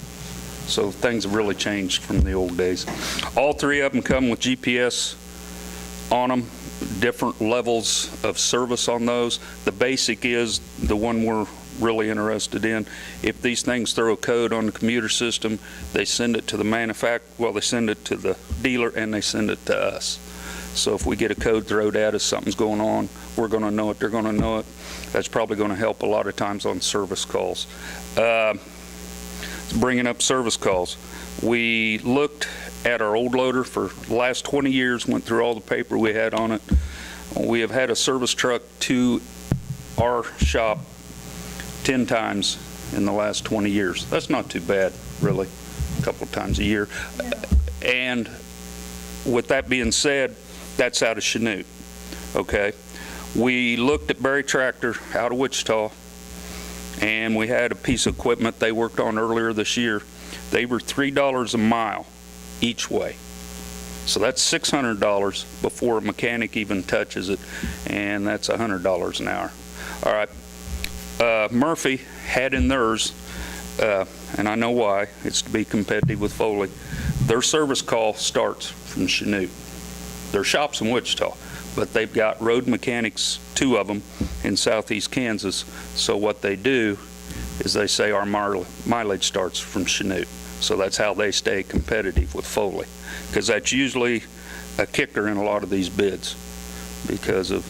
S16: So things have really changed from the old days. All 3 of them come with GPS on them, different levels of service on those. The basic is the one we're really interested in. If these things throw a code on the computer system, they send it to the they send it to the dealer and they send it to us. So if we get a code thrown at us, something's going on, we're going to know it, they're going to know it. That's probably going to help a lot of times on service calls. Bringing up service calls. We looked at our old loader for the last 20 years, went through all the paper we had on it. We have had a service truck to our shop 10 times in the last 20 years. That's not too bad, really, a couple of times a year. And with that being said, that's out of Chanute, okay? We looked at Berry Tractor out of Wichita, and we had a piece of equipment they worked on earlier this year. They were $3 a mile each way. So that's $600 before a mechanic even touches it, and that's $100 an hour. All right. Murphy had in theirs, and I know why, it's to be competitive with Foley. Their service call starts from Chanute. Their shop's in Wichita, but they've got road mechanics, 2 of them, in southeast Kansas. So what they do is they say our mileage starts from Chanute. So that's how they stay competitive with Foley, because that's usually a kicker in a lot of these bids because of,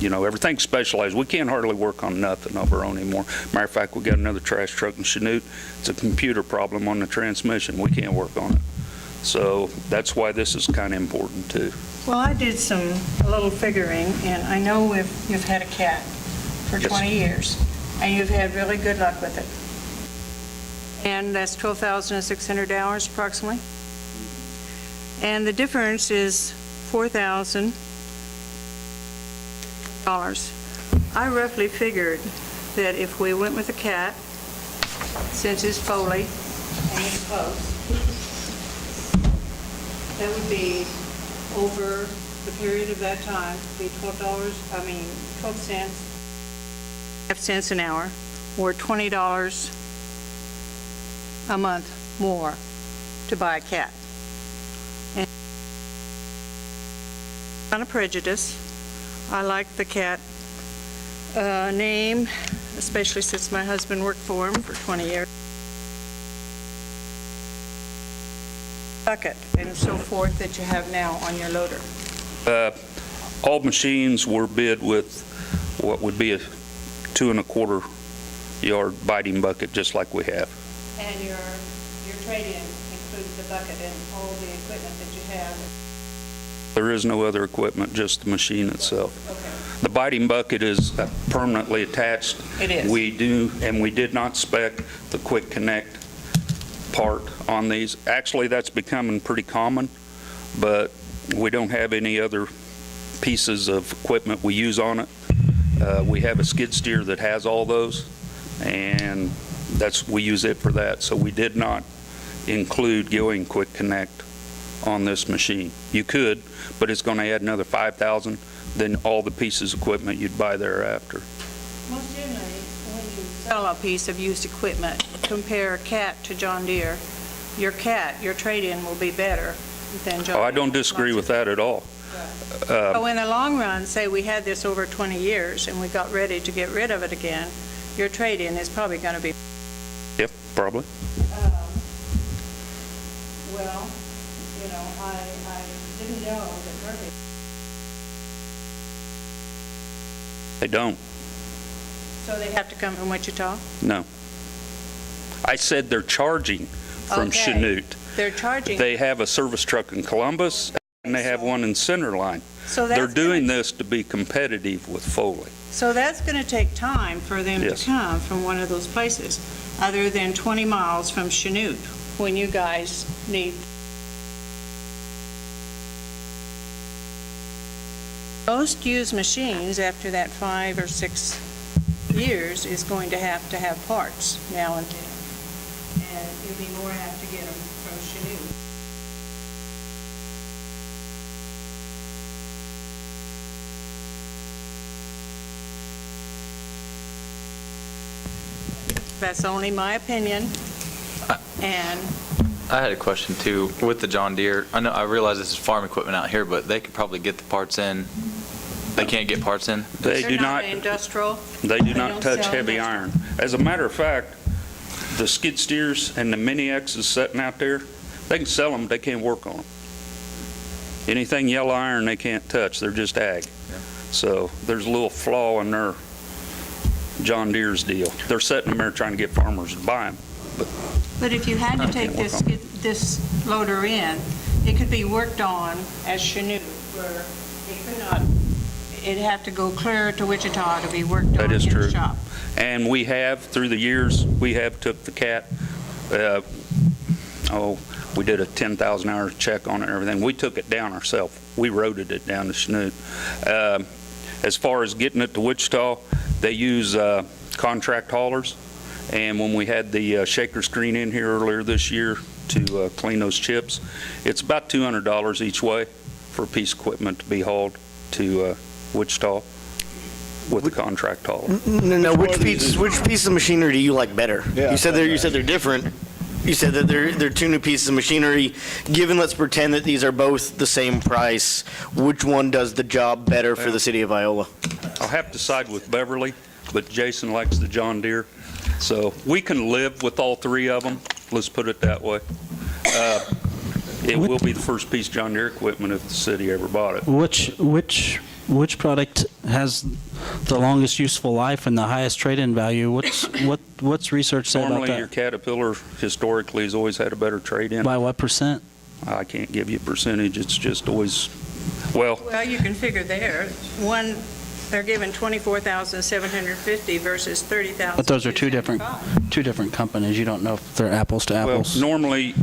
S16: everything's specialized. We can't hardly work on nothing of our own anymore. Matter of fact, we got another trash truck in Chanute. It's a computer problem on the transmission. We can't work on it. So that's why this is kind of important too.
S17: Well, I did a little figuring, and I know you've had a cat for 20 years, and you've had really good luck with it. And that's 12,600 hours approximately. And the difference is $4,000. I roughly figured that if we went with a cat, since it's Foley and it's close, that would be over the period of that time, be $12 cents an hour, or $20 a month more to buy a cat. And not a prejudice. I like the cat name, especially since my husband worked for him for 20 years. Bucket and so forth that you have now on your loader.
S16: All machines were bid with what would be a 2 1/4 yard biting bucket, just like we have.
S17: And your trade-in includes the bucket and all the equipment that you have.
S16: There is no other equipment, just the machine itself.
S17: Okay.
S16: The biting bucket is permanently attached.
S17: It is.
S16: We did not spec the quick connect part on these. Actually, that's becoming pretty common, but we don't have any other pieces of equipment we use on it. We have a skid steer that has all those, and we use it for that. So we did not include going quick connect on this machine. You could, but it's going to add another $5,000 than all the pieces of equipment you'd buy thereafter.
S17: Most generally, when you sell a piece of used equipment, compare a cat to John Deere. Your trade-in will be better than John Deere.
S16: I don't disagree with that at all.
S17: So in the long run, say we had this over 20 years and we got ready to get rid of it again, your trade-in is probably going to be...
S16: Yep, probably.
S17: Well, I didn't know that Murphy...
S16: They don't.
S17: So they have to come from Wichita?
S16: No. I said they're charging from Chanute.
S17: They're charging.
S16: They have a service truck in Columbus, and they have one in Centerline.
S17: So
S16: they're doing this to be competitive with Foley.
S17: So that's going to take time for them to come from one of those places, other than 20 miles from Chanute, when you guys need... Most used machines, after that 5 or 6 years, is going to have parts now and then. And you'll be more apt to get them from Chanute. That's only my opinion. And
S14: I had a question too with the John Deere. I realize this is farm equipment out here, but they could probably get the parts in. They can't get parts in?
S17: They're not industrial.
S16: They do
S17: don't
S16: not touch
S17: sell
S16: heavy
S17: industrial.
S16: iron. As a matter of fact, the skid steers and the mini X's sitting out there, they can sell them, but they can't work on them. Anything yellow iron they can't touch, they're just ag. So there's a little flaw in their John Deere's deal. They're sitting there trying to get farmers to buy them.
S17: But if you had to take this loader in, it could be worked on as Chanute, where it could not, it'd have to go clear to Wichita to be worked on
S16: That is
S17: in
S16: true.
S17: the shop.
S16: And we have, through the years, we have took the cat, we did a 10,000 hour check on it and everything. We took it down ourselves. We roaded it down to Chanute. As far as getting it to Wichita, they use contract haulers. And when we had the shaker screen in here earlier this year to clean those chips, it's about $200 each way for a piece of equipment to be hauled to Wichita with the contract hauler.
S7: No, which piece of machinery do you like better?
S15: Yeah,
S7: you said they're different. You said that they're two new pieces of machinery. Given, let's pretend that these are both the same price, which one does the job better for the city of Iola?
S16: I'll have to side with Beverly, but Jason likes the John Deere. So we can live with all three of them. Let's put it that way. It will be the first piece of John Deere equipment if the city ever bought it.
S8: Which product has the longest useful life and the highest trade-in value? What's research say about
S16: Normally, your
S8: that?
S16: Caterpillar historically has always had a better trade-in.
S8: By what percent?
S16: I can't give you a percentage. It's just always, well,
S17: Well, you can figure there, one, they're given $24,750 versus $30,000.
S8: But those are two different companies. You don't know if they're apples to
S16: well,
S8: apples.
S16: normally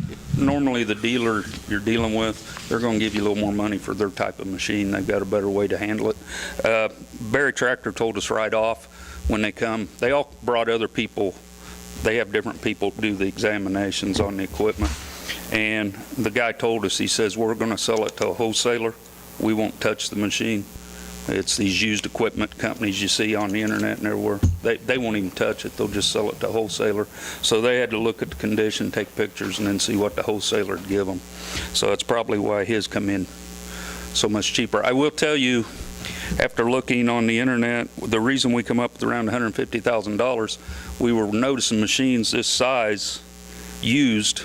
S16: the dealer you're dealing with, they're going to give you a little more money for their type of machine. They've got a better way to handle it. Barry Tractor told us right off when they come, they all brought other people. They have different people do the examinations on the equipment. And the guy told us, he says, we're going to sell it to a wholesaler. We won't touch the machine. It's these used equipment companies you see on the internet and everywhere. They won't even touch it. They'll just sell it to a wholesaler. So they had to look at the condition, take pictures, and then see what the wholesaler would give them. So that's probably why his come in so much cheaper. I will tell you, after looking on the internet, the reason we come up with around $150,000, we were noticing machines this size used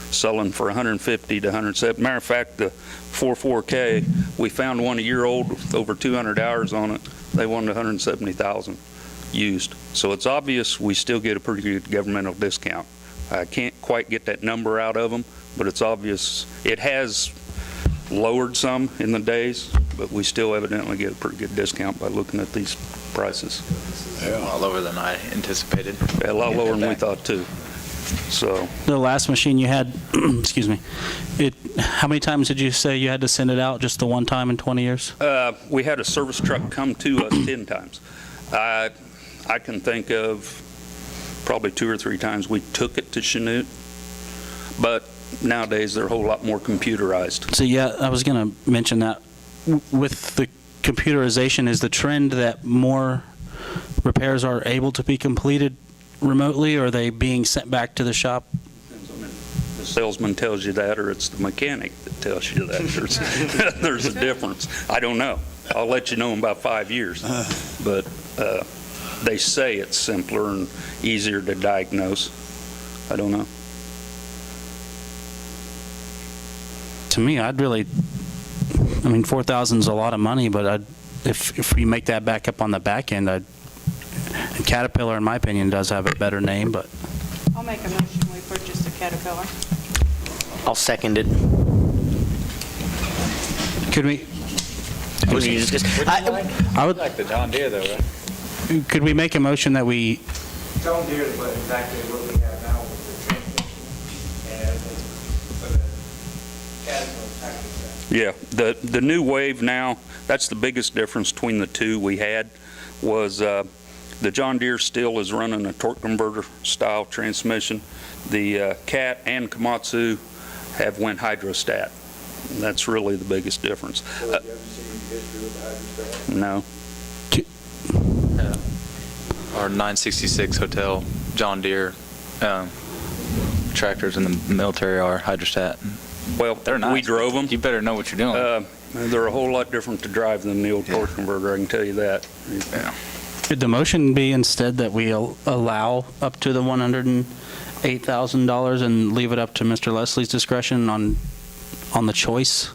S16: selling for $150 to $170. Matter of fact, the 44K, we found one a year old with over 200 hours on it. They wanted $170,000 used. So it's obvious we still get a pretty good governmental discount. I can't quite get that number out of them, but it's obvious. It has lowered some in the days, but we still evidently get a pretty good discount by looking at these prices.
S14: A lot lower than I anticipated.
S16: Yeah, a lot lower than we thought too. So
S8: The last machine you had, excuse me, how many times did you say you had to send it out? Just the one time in 20 years?
S16: we had a service truck come to us 10 times. I can think of probably 2 or 3 times we took it to Chanute, but nowadays they're a whole lot more computerized.
S8: So yeah, I was going to mention that. With the computerization, is the trend that more repairs are able to be completed remotely, or are they being sent back to the shop?
S16: The salesman tells you that, or it's the mechanic that tells you that. There's a difference. I don't know. I'll let you know in about 5 years. But they say it's simpler and easier to diagnose. I don't know.
S8: To me, $4,000 is a lot of money, but if we make that back up on the back end, Caterpillar, in my opinion, does have a better name, but.
S17: I'll make a motion, we purchase the Caterpillar.
S7: I'll second it.
S8: Could we?
S14: I would like the John Deere though, right?
S8: Could we make a motion that we?
S18: John Deere is exactly what we have now with the transmission and for the Caterpillar package.
S16: Yeah, the new Wave now, that's the biggest difference between the two we had was the John Deere still is running a torque converter style transmission. The Cat and Komatsu have went hydrostat. That's really the biggest difference. No.
S14: Our 966 Hotel John Deere, tractors in the military are, hydrostat.
S16: Well,
S14: They're nice.
S16: we drove them.
S14: You better know what you're doing.
S16: They're a whole lot different to drive than the old torque converter, I can tell you that.
S14: Yeah.
S8: Could the motion be instead that we allow up to the $108,000 and leave it up to Mr. Leslie's discretion on the choice?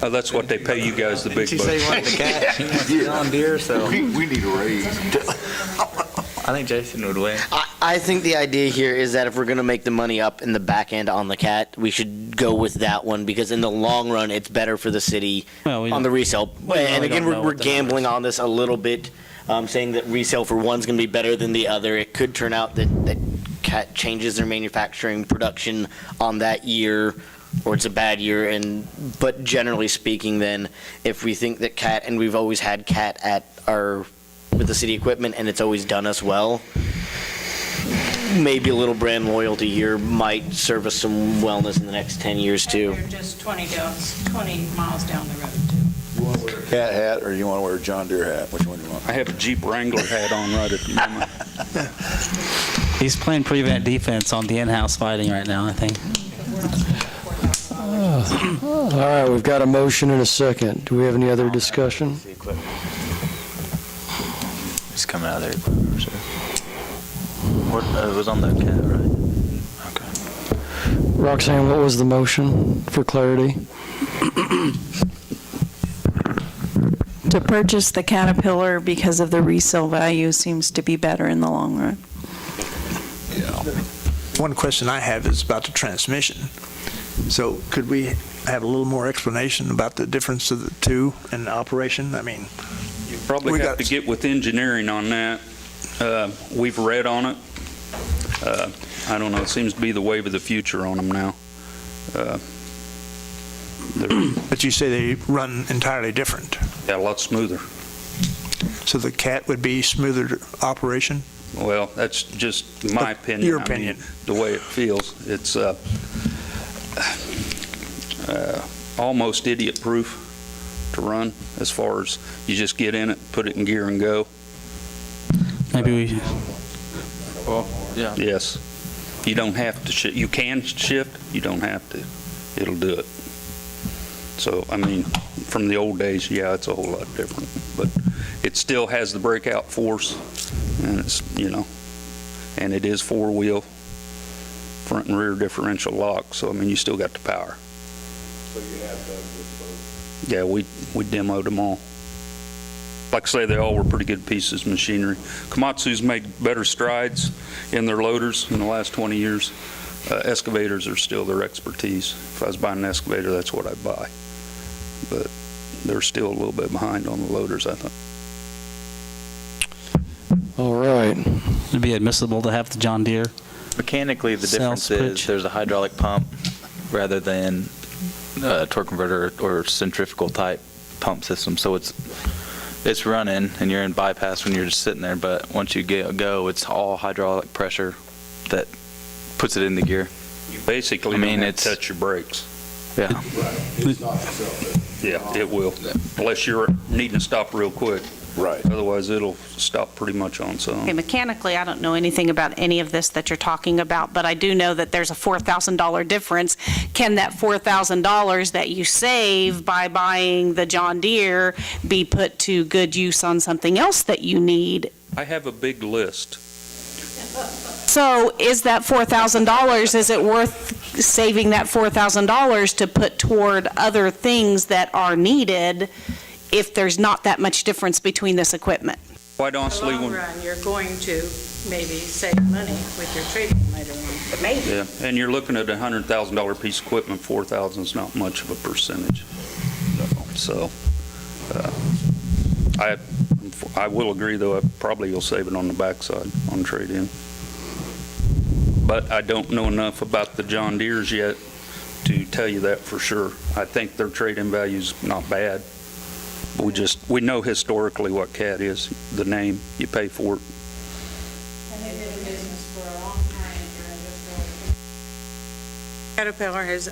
S16: That's what they pay you guys the big
S14: Did you say you
S16: bucks.
S14: wanted the cat? He wants the John Deere, so
S15: We need a raise.
S14: I think Jason would win.
S7: I think the idea here is that if we're going to make the money up in the back end on the cat, we should go with that one because in the long run, it's better for the city on the resale. And again, we're gambling on this a little bit, saying that resale for one's going to be better than the other. It could turn out that cat changes their manufacturing production on that year, or it's a bad year. But generally speaking, then, if we think that cat, and we've always had cat with the city equipment, and it's always done us well, maybe a little brand loyalty here might serve us some wellness in the next 10 years too.
S17: You're just 20 miles down the road too.
S15: You want to wear a cat hat or you want to wear a John Deere hat? Which one do you want?
S16: I have a Jeep Wrangler hat on right at the moment.
S8: He's playing prevent defense on the in-house fighting right now, I think.
S1: All right, we've got a motion and a second. Do we have any other discussion?
S14: He's coming out of there. So. What, it was on the cat, right? Okay.
S1: Roxanne, what was the motion for clarity?
S2: To purchase the Caterpillar because of the resale value seems to be better in the long run.
S5: One question I have is about the transmission. So could we have a little more explanation about the difference of the two in operation? I mean,
S16: You probably have to get with engineering on that. We've read on it. I don't know, it seems to be the wave of the future on them now.
S5: but you say they run entirely different.
S16: Yeah, a lot smoother.
S5: So the cat would be smoother operation?
S16: Well, that's just my opinion.
S5: Your
S16: I
S5: opinion.
S16: mean, the way it feels. It's almost idiot-proof to run as far as you just get in it, put it in gear and go.
S8: Maybe we...
S14: Well, yeah.
S16: Yes. You don't have to shift. You can shift. You don't have to. It'll do it. So, I mean, from the old days, yeah, it's a whole lot different. But it still has the breakout force, and it's, and it is four-wheel, front and rear differential lock. So, I mean, you still got the power.
S15: So you have done with both?
S16: Yeah, we demoed them all. Like I say, they all were pretty good pieces of machinery. Komatsu's made better strides in their loaders in the last 20 years. Excavators are still their expertise. If I was buying an excavator, that's what I'd buy. But they're still a little bit behind on the loaders, I think.
S1: All right.
S8: It'd be admissible to have the John Deere.
S14: Mechanically, the
S8: Sales
S14: difference is
S8: pitch.
S14: there's a hydraulic pump rather than a torque converter or centrifugal type pump system. So it's running and you're in bypass when you're just sitting there. But once you go, it's all hydraulic pressure that puts it in the gear.
S16: You basically don't have to touch your brakes.
S14: Yeah.
S15: It's not itself.
S16: Yeah, it will, unless you're needing to stop real quick.
S15: Right.
S16: Otherwise, it'll stop pretty much on its own.
S2: Okay, mechanically, I don't know anything about any of this that you're talking about, but I do know that there's a $4,000 difference. Can that $4,000 that you save by buying the John Deere be put to good use on something else that you need?
S16: I have a big list.
S2: So is that $4,000, is it worth saving that $4,000 to put toward other things that are needed if there's not that much difference between this equipment?
S16: Quite honestly,
S17: In the long run, you're going to maybe save money with your trade-in later on.
S2: Maybe.
S16: yeah, and you're looking at a $100,000 piece of equipment, 4,000 is not much of a percentage. So, I will agree, though, probably you'll save it on the backside on trade-in. But I don't know enough about the John Deeres yet to tell you that for sure. I think their trade-in value's not bad. We know historically what CAT is, the name, you pay for it.
S17: And they've been in business for a long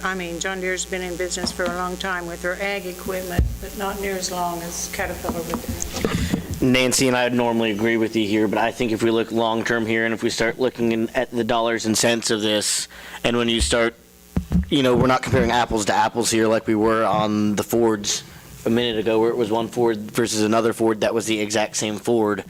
S17: time here. John Deere's been in business for a long time with their ag equipment, but not near as long as Caterpillar with it.
S7: Nancy and I would normally agree with you here, but I think if we look long-term here and if we start looking at the dollars and cents of this, and when you start, we're not comparing apples to apples here like we were on the Fords a minute ago, where it was one Ford versus another Ford that was the exact same Ford.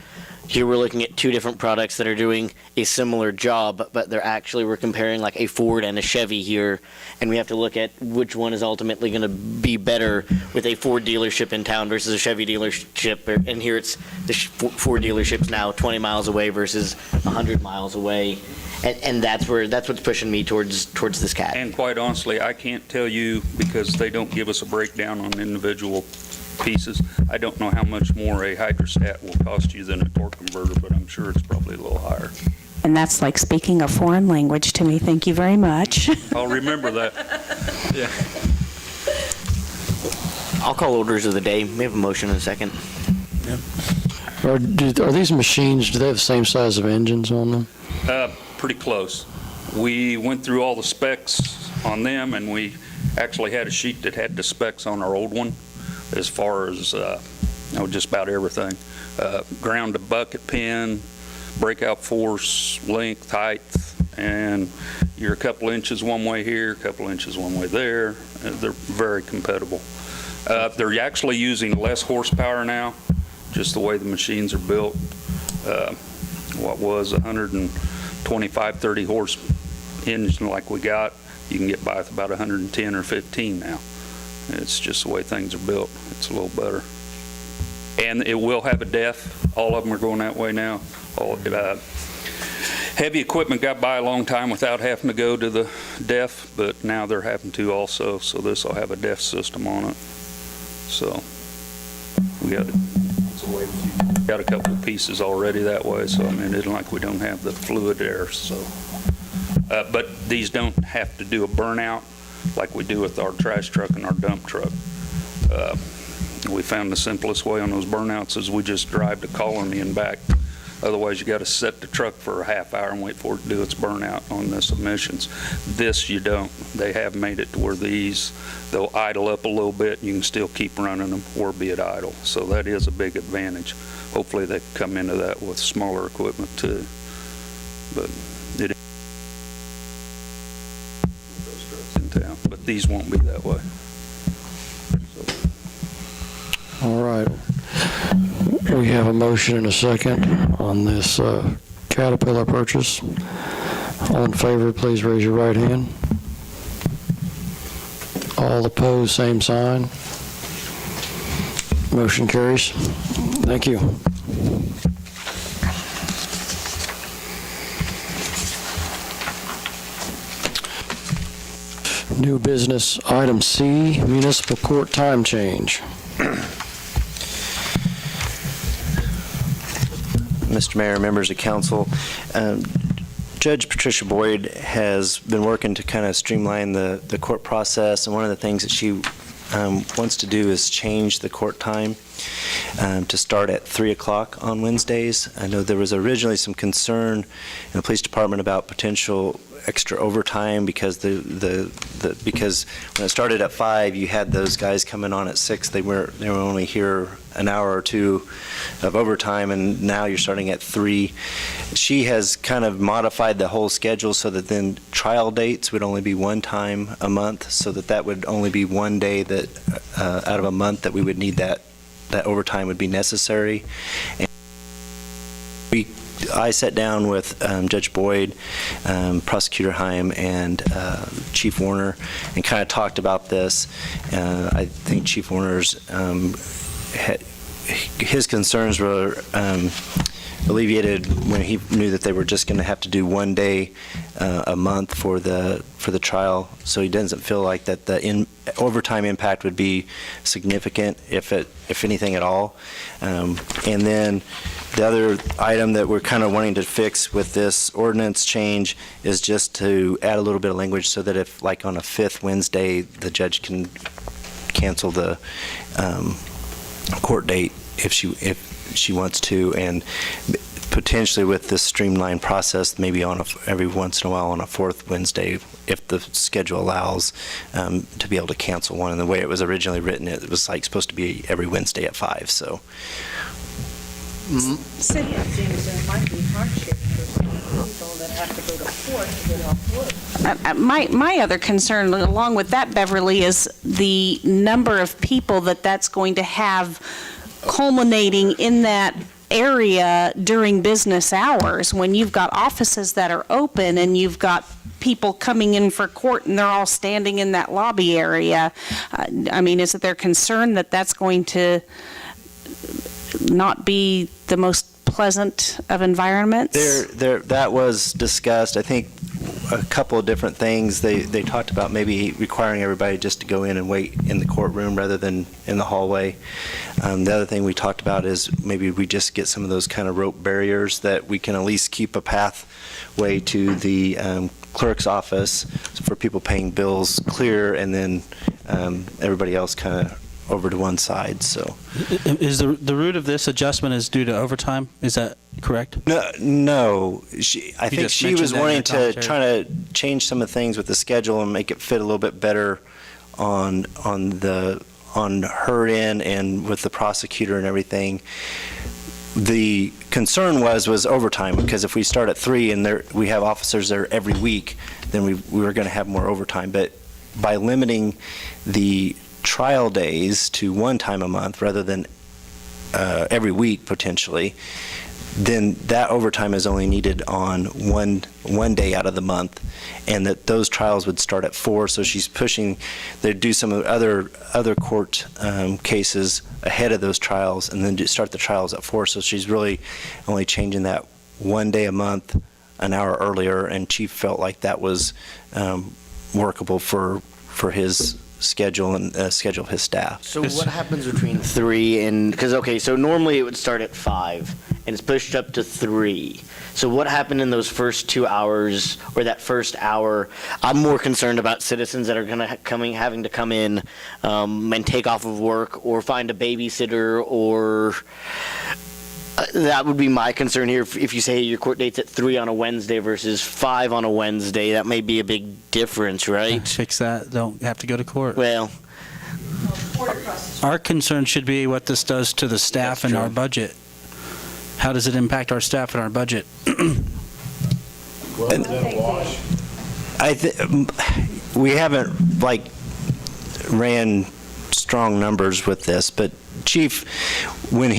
S7: Here we're looking at two different products that are doing a similar job, but we're comparing like a Ford and a Chevy here, and we have to look at which one is ultimately going to be better with a Ford dealership in town versus a Chevy dealership. And here it's the Ford dealership's now 20 miles away versus 100 miles away, and that's what's pushing me towards this CAT.
S16: And quite honestly, I can't tell you because they don't give us a breakdown on individual pieces. I don't know how much more a hydrostat will cost you than a torque converter, but I'm sure it's probably a little higher.
S2: And that's like speaking a foreign language to me. Thank you very much.
S16: I'll remember that.
S7: Yeah. I'll call orders of the day. We have a motion in a second.
S1: Are these machines, do they have the same size of engines on them?
S16: Pretty close. We went through all the specs on them, and we actually had a sheet that had the specs on our old one as far as just about everything. Ground to bucket pin, breakout force, length, height, and you're a couple inches one way here, a couple inches one way there. They're very compatible. They're actually using less horsepower now, just the way the machines are built. What was 125, 30 horse engine like we got, you can get by with about 110 or 15 now. It's just the way things are built. It's a little better. And it will have a DEF. All of them are going that way now. Heavy equipment got by a long time without having to go to the DEF, but now they're having to also, so this will have a DEF system on it. So we got a couple of pieces already that way, so I mean, it isn't like we don't have the fluid there. So, but these don't have to do a burnout like we do with our trash truck and our dump truck. We found the simplest way on those burnouts is we just drive to Colony and back. Otherwise, you got to set the truck for a half hour and wait for it to do its burnout on this emissions. This you don't. They have made it to where they'll idle up a little bit and you can still keep running them or be at idle. So that is a big advantage. Hopefully they come into that with smaller equipment too. But it is in town. But these won't be that way.
S1: All right. We have a motion and a second on this Caterpillar purchase. All in favor, please raise your right hand. All opposed, same sign. Motion carries. Thank you. New business, item C, municipal court time change.
S3: Mr. Mayor, members of council, Judge Patricia Boyd has been working to kind of streamline the court process, and one of the things that she wants to do is change the court time to start at 3 o'clock on Wednesdays. I know there was originally some concern in the police department about potential extra overtime because because when it started at 5, you had those guys coming on at 6. They were only here an hour or two of overtime, and now you're starting at 3. She has kind of modified the whole schedule so that then trial dates would only be one time a month, so that would only be one day that out of a month that we would need that overtime would be necessary. And I sat down with Judge Boyd, Prosecutor Heim, and Chief Warner, and kind of talked about this. I think Chief Warner's his concerns were alleviated when he knew that they were just going to have to do one day a month for the trial. So he doesn't feel like that the overtime impact would be significant, if anything at all. And then the other item that we're kind of wanting to fix with this ordinance change is just to add a little bit of language so that if, like on a 5th Wednesday, the judge can cancel the court date if she wants to, and potentially with this streamlined process, maybe every once in a while on a 4th Wednesday, if the schedule allows, to be able to cancel one. And the way it was originally written, it was like supposed to be every Wednesday at 5. So
S17: City, it seems there might be hardship for people that have to go to court to get off work.
S2: My other concern, along with that, Beverly, is the number of people that's going to have culminating in that area during business hours, when you've got offices that are open and you've got people coming in for court and they're all standing in that lobby area. I mean, is it their concern that that's going to not be the most pleasant of environments?
S3: That was discussed. I think a couple of different things. They talked about maybe requiring everybody just to go in and wait in the courtroom rather than in the hallway. The other thing we talked about is maybe we just get some of those kind of rope barriers that we can at least keep a pathway to the clerk's office for people paying bills clear, and then everybody else kind of over to one side. So,
S8: is the root of this adjustment is due to overtime? Is that correct?
S3: No. I think she was wanting to try to change some of the things with the schedule and make it fit a little bit better on her end and with the prosecutor and everything. The concern was overtime, because if we start at 3 and we have officers there every week, then we were going to have more overtime. But by limiting the trial days to one time a month rather than every week potentially, then that overtime is only needed on one day out of the month, and that those trials would start at 4. So she's pushing, they'd do some of the other court cases ahead of those trials and then just start the trials at 4. So she's really only changing that one day a month, an hour earlier, and Chief felt like that was workable for his schedule and schedule of his staff.
S7: So what happens between 3 and, because, okay, so normally it would start at 5 and it's pushed up to 3. So what happened in those first 2 hours or that first hour? I'm more concerned about citizens that are going to having to come in and take off of work or find a babysitter, or that would be my concern here. If you say your court date's at 3 on a Wednesday versus 5 on a Wednesday, that may be a big difference, right?
S8: Fix that. Don't have to go to court.
S7: Well,
S8: our concern should be what this does to the staff and our budget. How does it impact our staff and our budget?
S15: Well, is that a wash?
S3: We haven't ran strong numbers with this, but Chief, when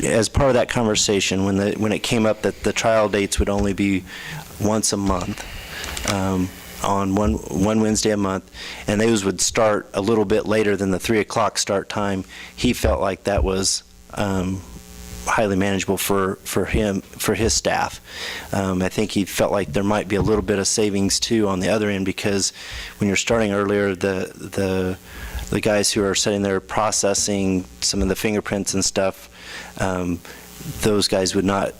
S3: as part of that conversation, when it came up that the trial dates would only be once a month, on one Wednesday a month, and those would start a little bit later than the 3 o'clock start time, he felt like that was highly manageable for his staff. I think he felt like there might be a little bit of savings too on the other end, because when you're starting earlier, the guys who are sitting there processing some of the fingerprints and stuff, those guys wouldn't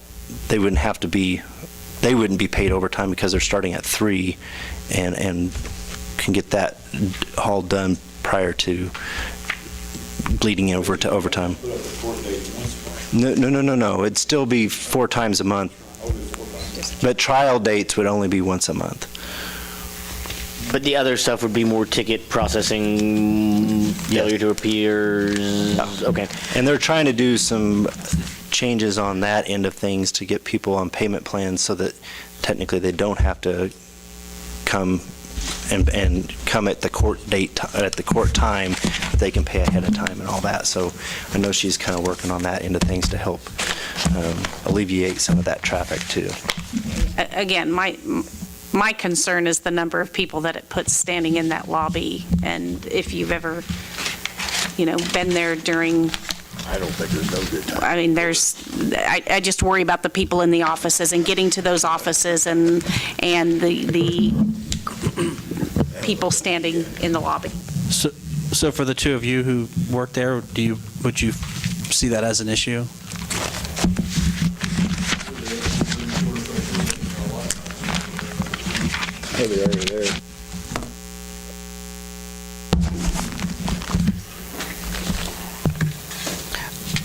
S3: be paid overtime because they're starting at 3 and can get that all done prior to bleeding over to overtime. No. It'd still be 4 times a month, but trial dates would only be once a month.
S7: but the other stuff would be more ticket processing, failure to appear. Okay.
S3: And they're trying to do some changes on that end of things to get people on payment plans so that technically they don't have to come and come at the court date, at the court time, but they can pay ahead of time and all that. So I know she's kind of working on that end of things to help alleviate some of that traffic too.
S2: Again, my concern is the number of people that it puts standing in that lobby. And if you've ever, been there during,
S15: I don't think there's no good time.
S2: I mean, I just worry about the people in the offices and getting to those offices and the people standing in the lobby.
S8: So for the two of you who work there, would you see that as an issue?
S15: Maybe already there.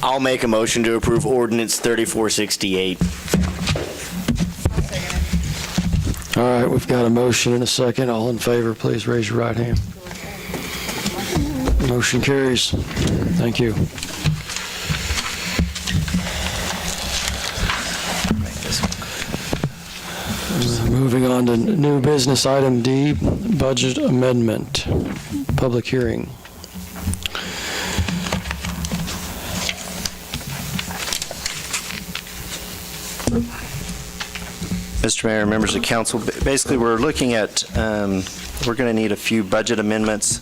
S7: I'll make a motion to approve ordinance 3468.
S1: All right, we've got a motion and a second. All in favor, please raise your right hand. Motion carries. Thank you. Moving on to new business item D, budget amendment, public hearing.
S3: Mr. Mayor, members of council, basically we're looking at, we're going to need a few budget amendments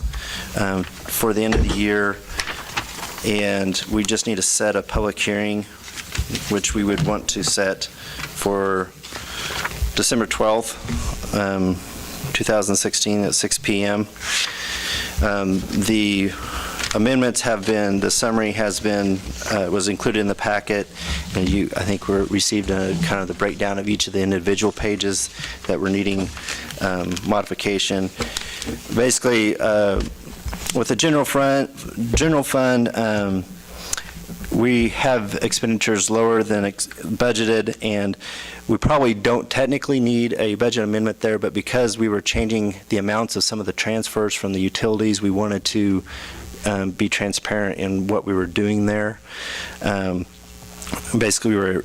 S3: for the end of the year, and we just need to set a public hearing, which we would want to set for December 12th, 2016 at 6 p.m. The amendments have been, the summary has been, was included in the packet, and I think we received a kind of the breakdown of each of the individual pages that were needing modification. Basically, with the general fund, we have expenditures lower than budgeted, and we probably don't technically need a budget amendment there, but because we were changing the amounts of some of the transfers from the utilities, we wanted to be transparent in what we were doing there. Basically, we were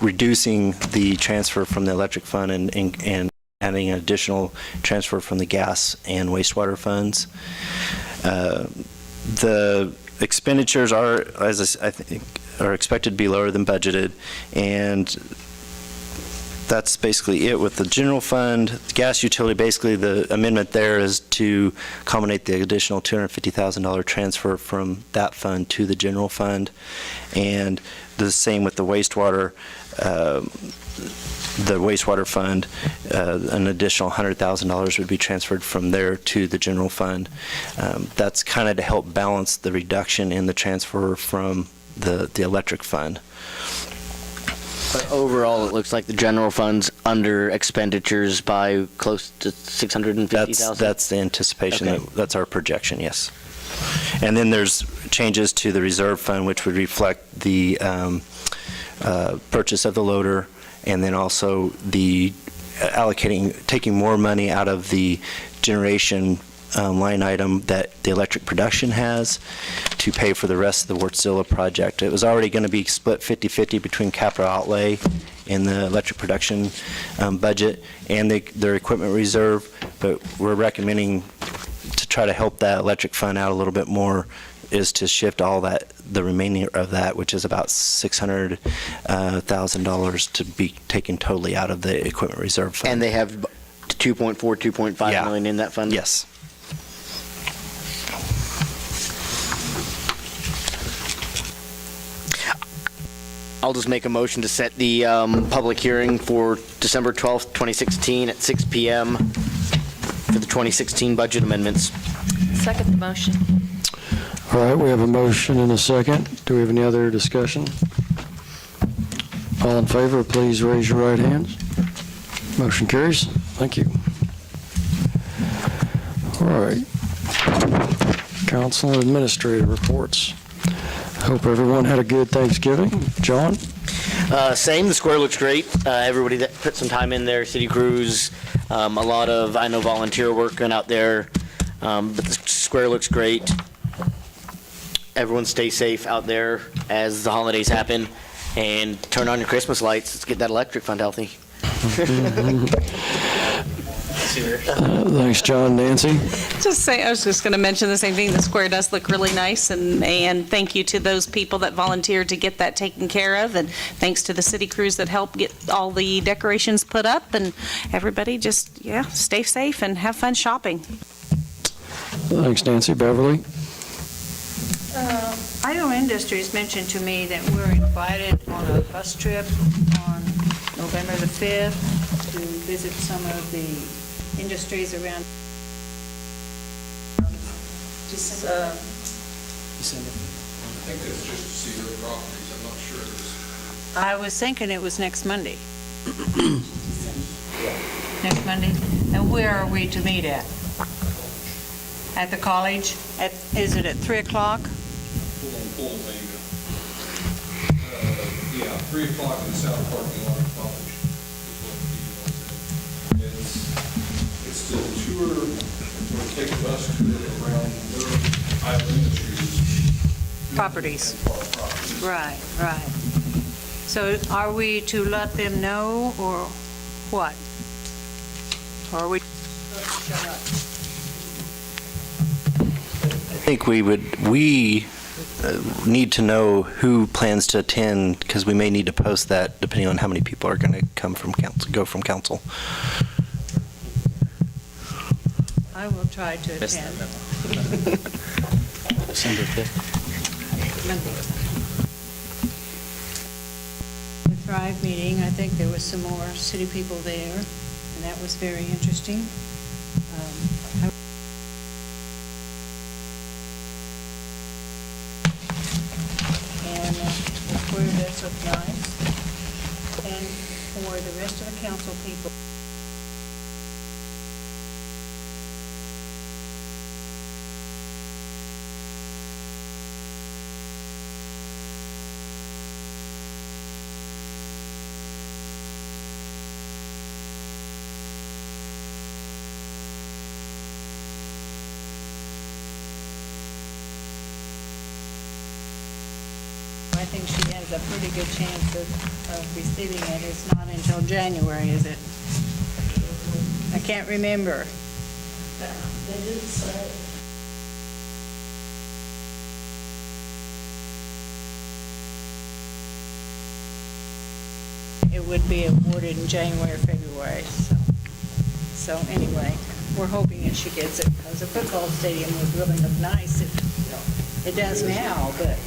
S3: reducing the transfer from the electric fund and adding an additional transfer from the gas and wastewater funds. The expenditures are, as I think, are expected to be lower than budgeted, and that's basically it with the general fund. Gas utility, basically the amendment there is to accommodate the additional $250,000 transfer from that fund to the general fund, and the same with the wastewater. The wastewater fund, an additional $100,000 would be transferred from there to the general fund. That's kind of to help balance the reduction in the transfer from the electric fund.
S7: But overall, it looks like the general fund's under expenditures by close to $650,000?
S3: That's the anticipation.
S7: Okay.
S3: That's our projection, yes. And then there's changes to the reserve fund, which would reflect the purchase of the loader, and then also the taking more money out of the generation line item that the electric production has to pay for the rest of the Wartzilla project. It was already going to be split 50-50 between capital outlay in the electric production budget and their equipment reserve, but we're recommending to try to help that electric fund out a little bit more is to shift all that, the remaining of that, which is about $600,000 to be taken totally out of the equipment reserve fund.
S7: And they have 2.5 million in that fund?
S3: Yes.
S7: I'll just make a motion to set the public hearing for December 12th, 2016 at 6 p.m. for the 2016 budget amendments.
S10: Second the motion.
S1: All right, we have a motion and a second. Do we have any other discussion? All in favor, please raise your right hands. Motion carries. Thank you. All right. Council and administrator reports. Hope everyone had a good Thanksgiving. John?
S7: Same. The square looks great. Everybody that put some time in there, city crews, a lot of, I know, volunteer work going out there, but the square looks great. Everyone stay safe out there as the holidays happen, and turn on your Christmas lights. Let's get that electric fund healthy.
S1: Thanks, John. Nancy?
S2: I was just going to mention the same thing. The square does look really nice, and thank you to those people that volunteered to get that taken care of, and thanks to the city crews that helped get all the decorations put up, and everybody just, stay safe and have fun shopping.
S1: Thanks, Nancy. Beverly?
S17: Iola Industries mentioned to me that we're invited on a bus trip on November the 5th to visit some of the industries around.
S19: December. I think that's just to see their properties. I'm not sure.
S17: I was thinking it was next Monday. Next Monday? And where are we to meet at? At the college? Is it at 3 o'clock?
S19: Hold on, yeah, 3 o'clock in the south parking lot of college is what it's the tour, we'll take a bus tour around their Iola Industries.
S17: Properties. Right. So are we to let them know, or what?
S10: Or are we?
S3: I think we need to know who plans to attend, because we may need to post that depending on how many people are going to come from council, go from council.
S17: I will try to attend.
S8: December 5th.
S17: The Thrive meeting, I think there was some more city people there, and that was very interesting. And the square does look nice. And for the rest of the council people, I think she has a pretty good chance of receiving it. It's not until January, is it? I can't remember. They didn't say. It would be awarded in January or February, so anyway, we're hoping that she gets it, because the football stadium would really look nice if it does now, but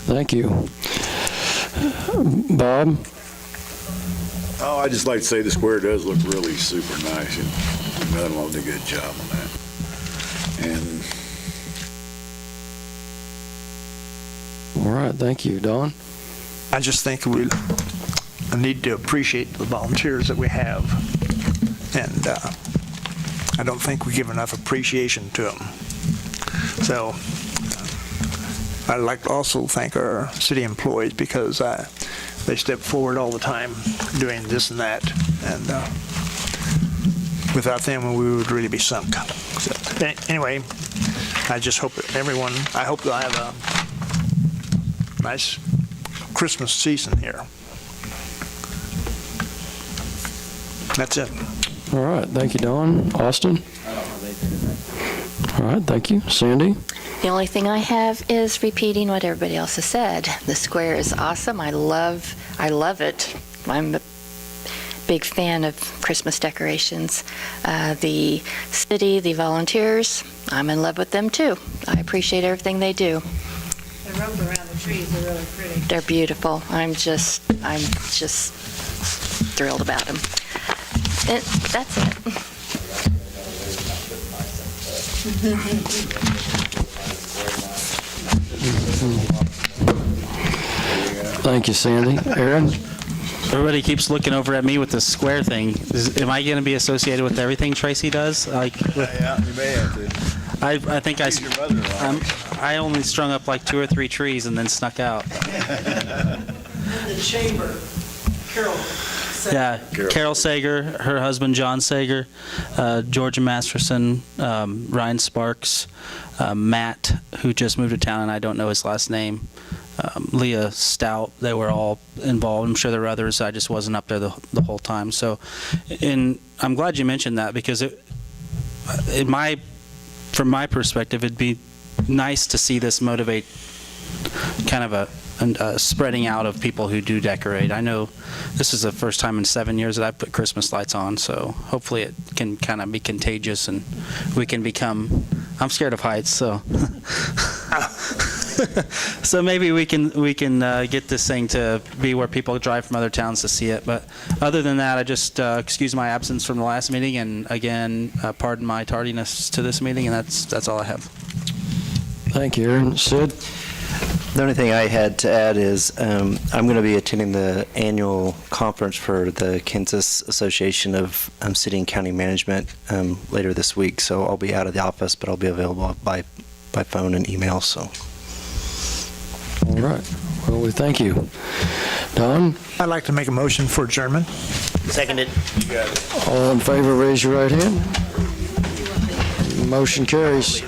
S1: Thank you. Bob?
S15: Oh, I'd just like to say the square does look really super nice, and Mother-in-law did a good job on that. And
S1: All right, thank you. Don?
S5: I just think we need to appreciate the volunteers that we have, and I don't think we give enough appreciation to them. So I'd like to also thank our city employees, because they step forward all the time doing this and that, and without them we would really be sunk. So, anyway, I just hope that I hope they'll have a nice Christmas season here. That's it.
S1: All right, thank you, Don. Austin? All right, thank you. Sandy?
S20: The only thing I have is repeating what everybody else has said. The square is awesome. I love it. I'm a big fan of Christmas decorations. The city, the volunteers, I'm in love with them too. I appreciate everything they do.
S17: the rope around the trees are really pretty.
S20: They're beautiful. I'm just thrilled about them. That's it.
S1: Thank you, Sandy. Aaron?
S8: Everybody keeps looking over at me with the square thing. Am I going to be associated with everything Tracy does?
S15: Yeah, you may have to.
S8: I think I only strung up like 2 or 3 trees and then snuck out.
S9: The chamber, Carol.
S8: Yeah, Carol Sager, her husband John Sager, Georgia Masterson, Ryan Sparks, Matt, who just moved to town and I don't know his last name, Leah Stout. They were all involved. I'm sure there were others. I just wasn't up there the whole time. So, and I'm glad you mentioned that, because from my perspective, it'd be nice to see this motivate kind of a spreading out of people who do decorate. I know this is the first time in 7 years that I've put Christmas lights on, so hopefully it can kind of be contagious and we can become, I'm scared of heights, so so maybe we can get this thing to be where people drive from other towns to see it. But other than that, I just excuse my absence from the last meeting, and again, pardon my tardiness to this meeting, and that's all I have.
S1: Thank you, Aaron. Sid?
S3: The only thing I had to add is I'm going to be attending the annual conference for the Kansas Association of City and County Management later this week, so I'll be out of the office, but I'll be available by phone and email. So.
S1: All right. Well, we thank you. Don?
S5: I'd like to make a motion for adjournment.
S7: Seconded.
S1: All in favor, raise your right hand. Motion carries.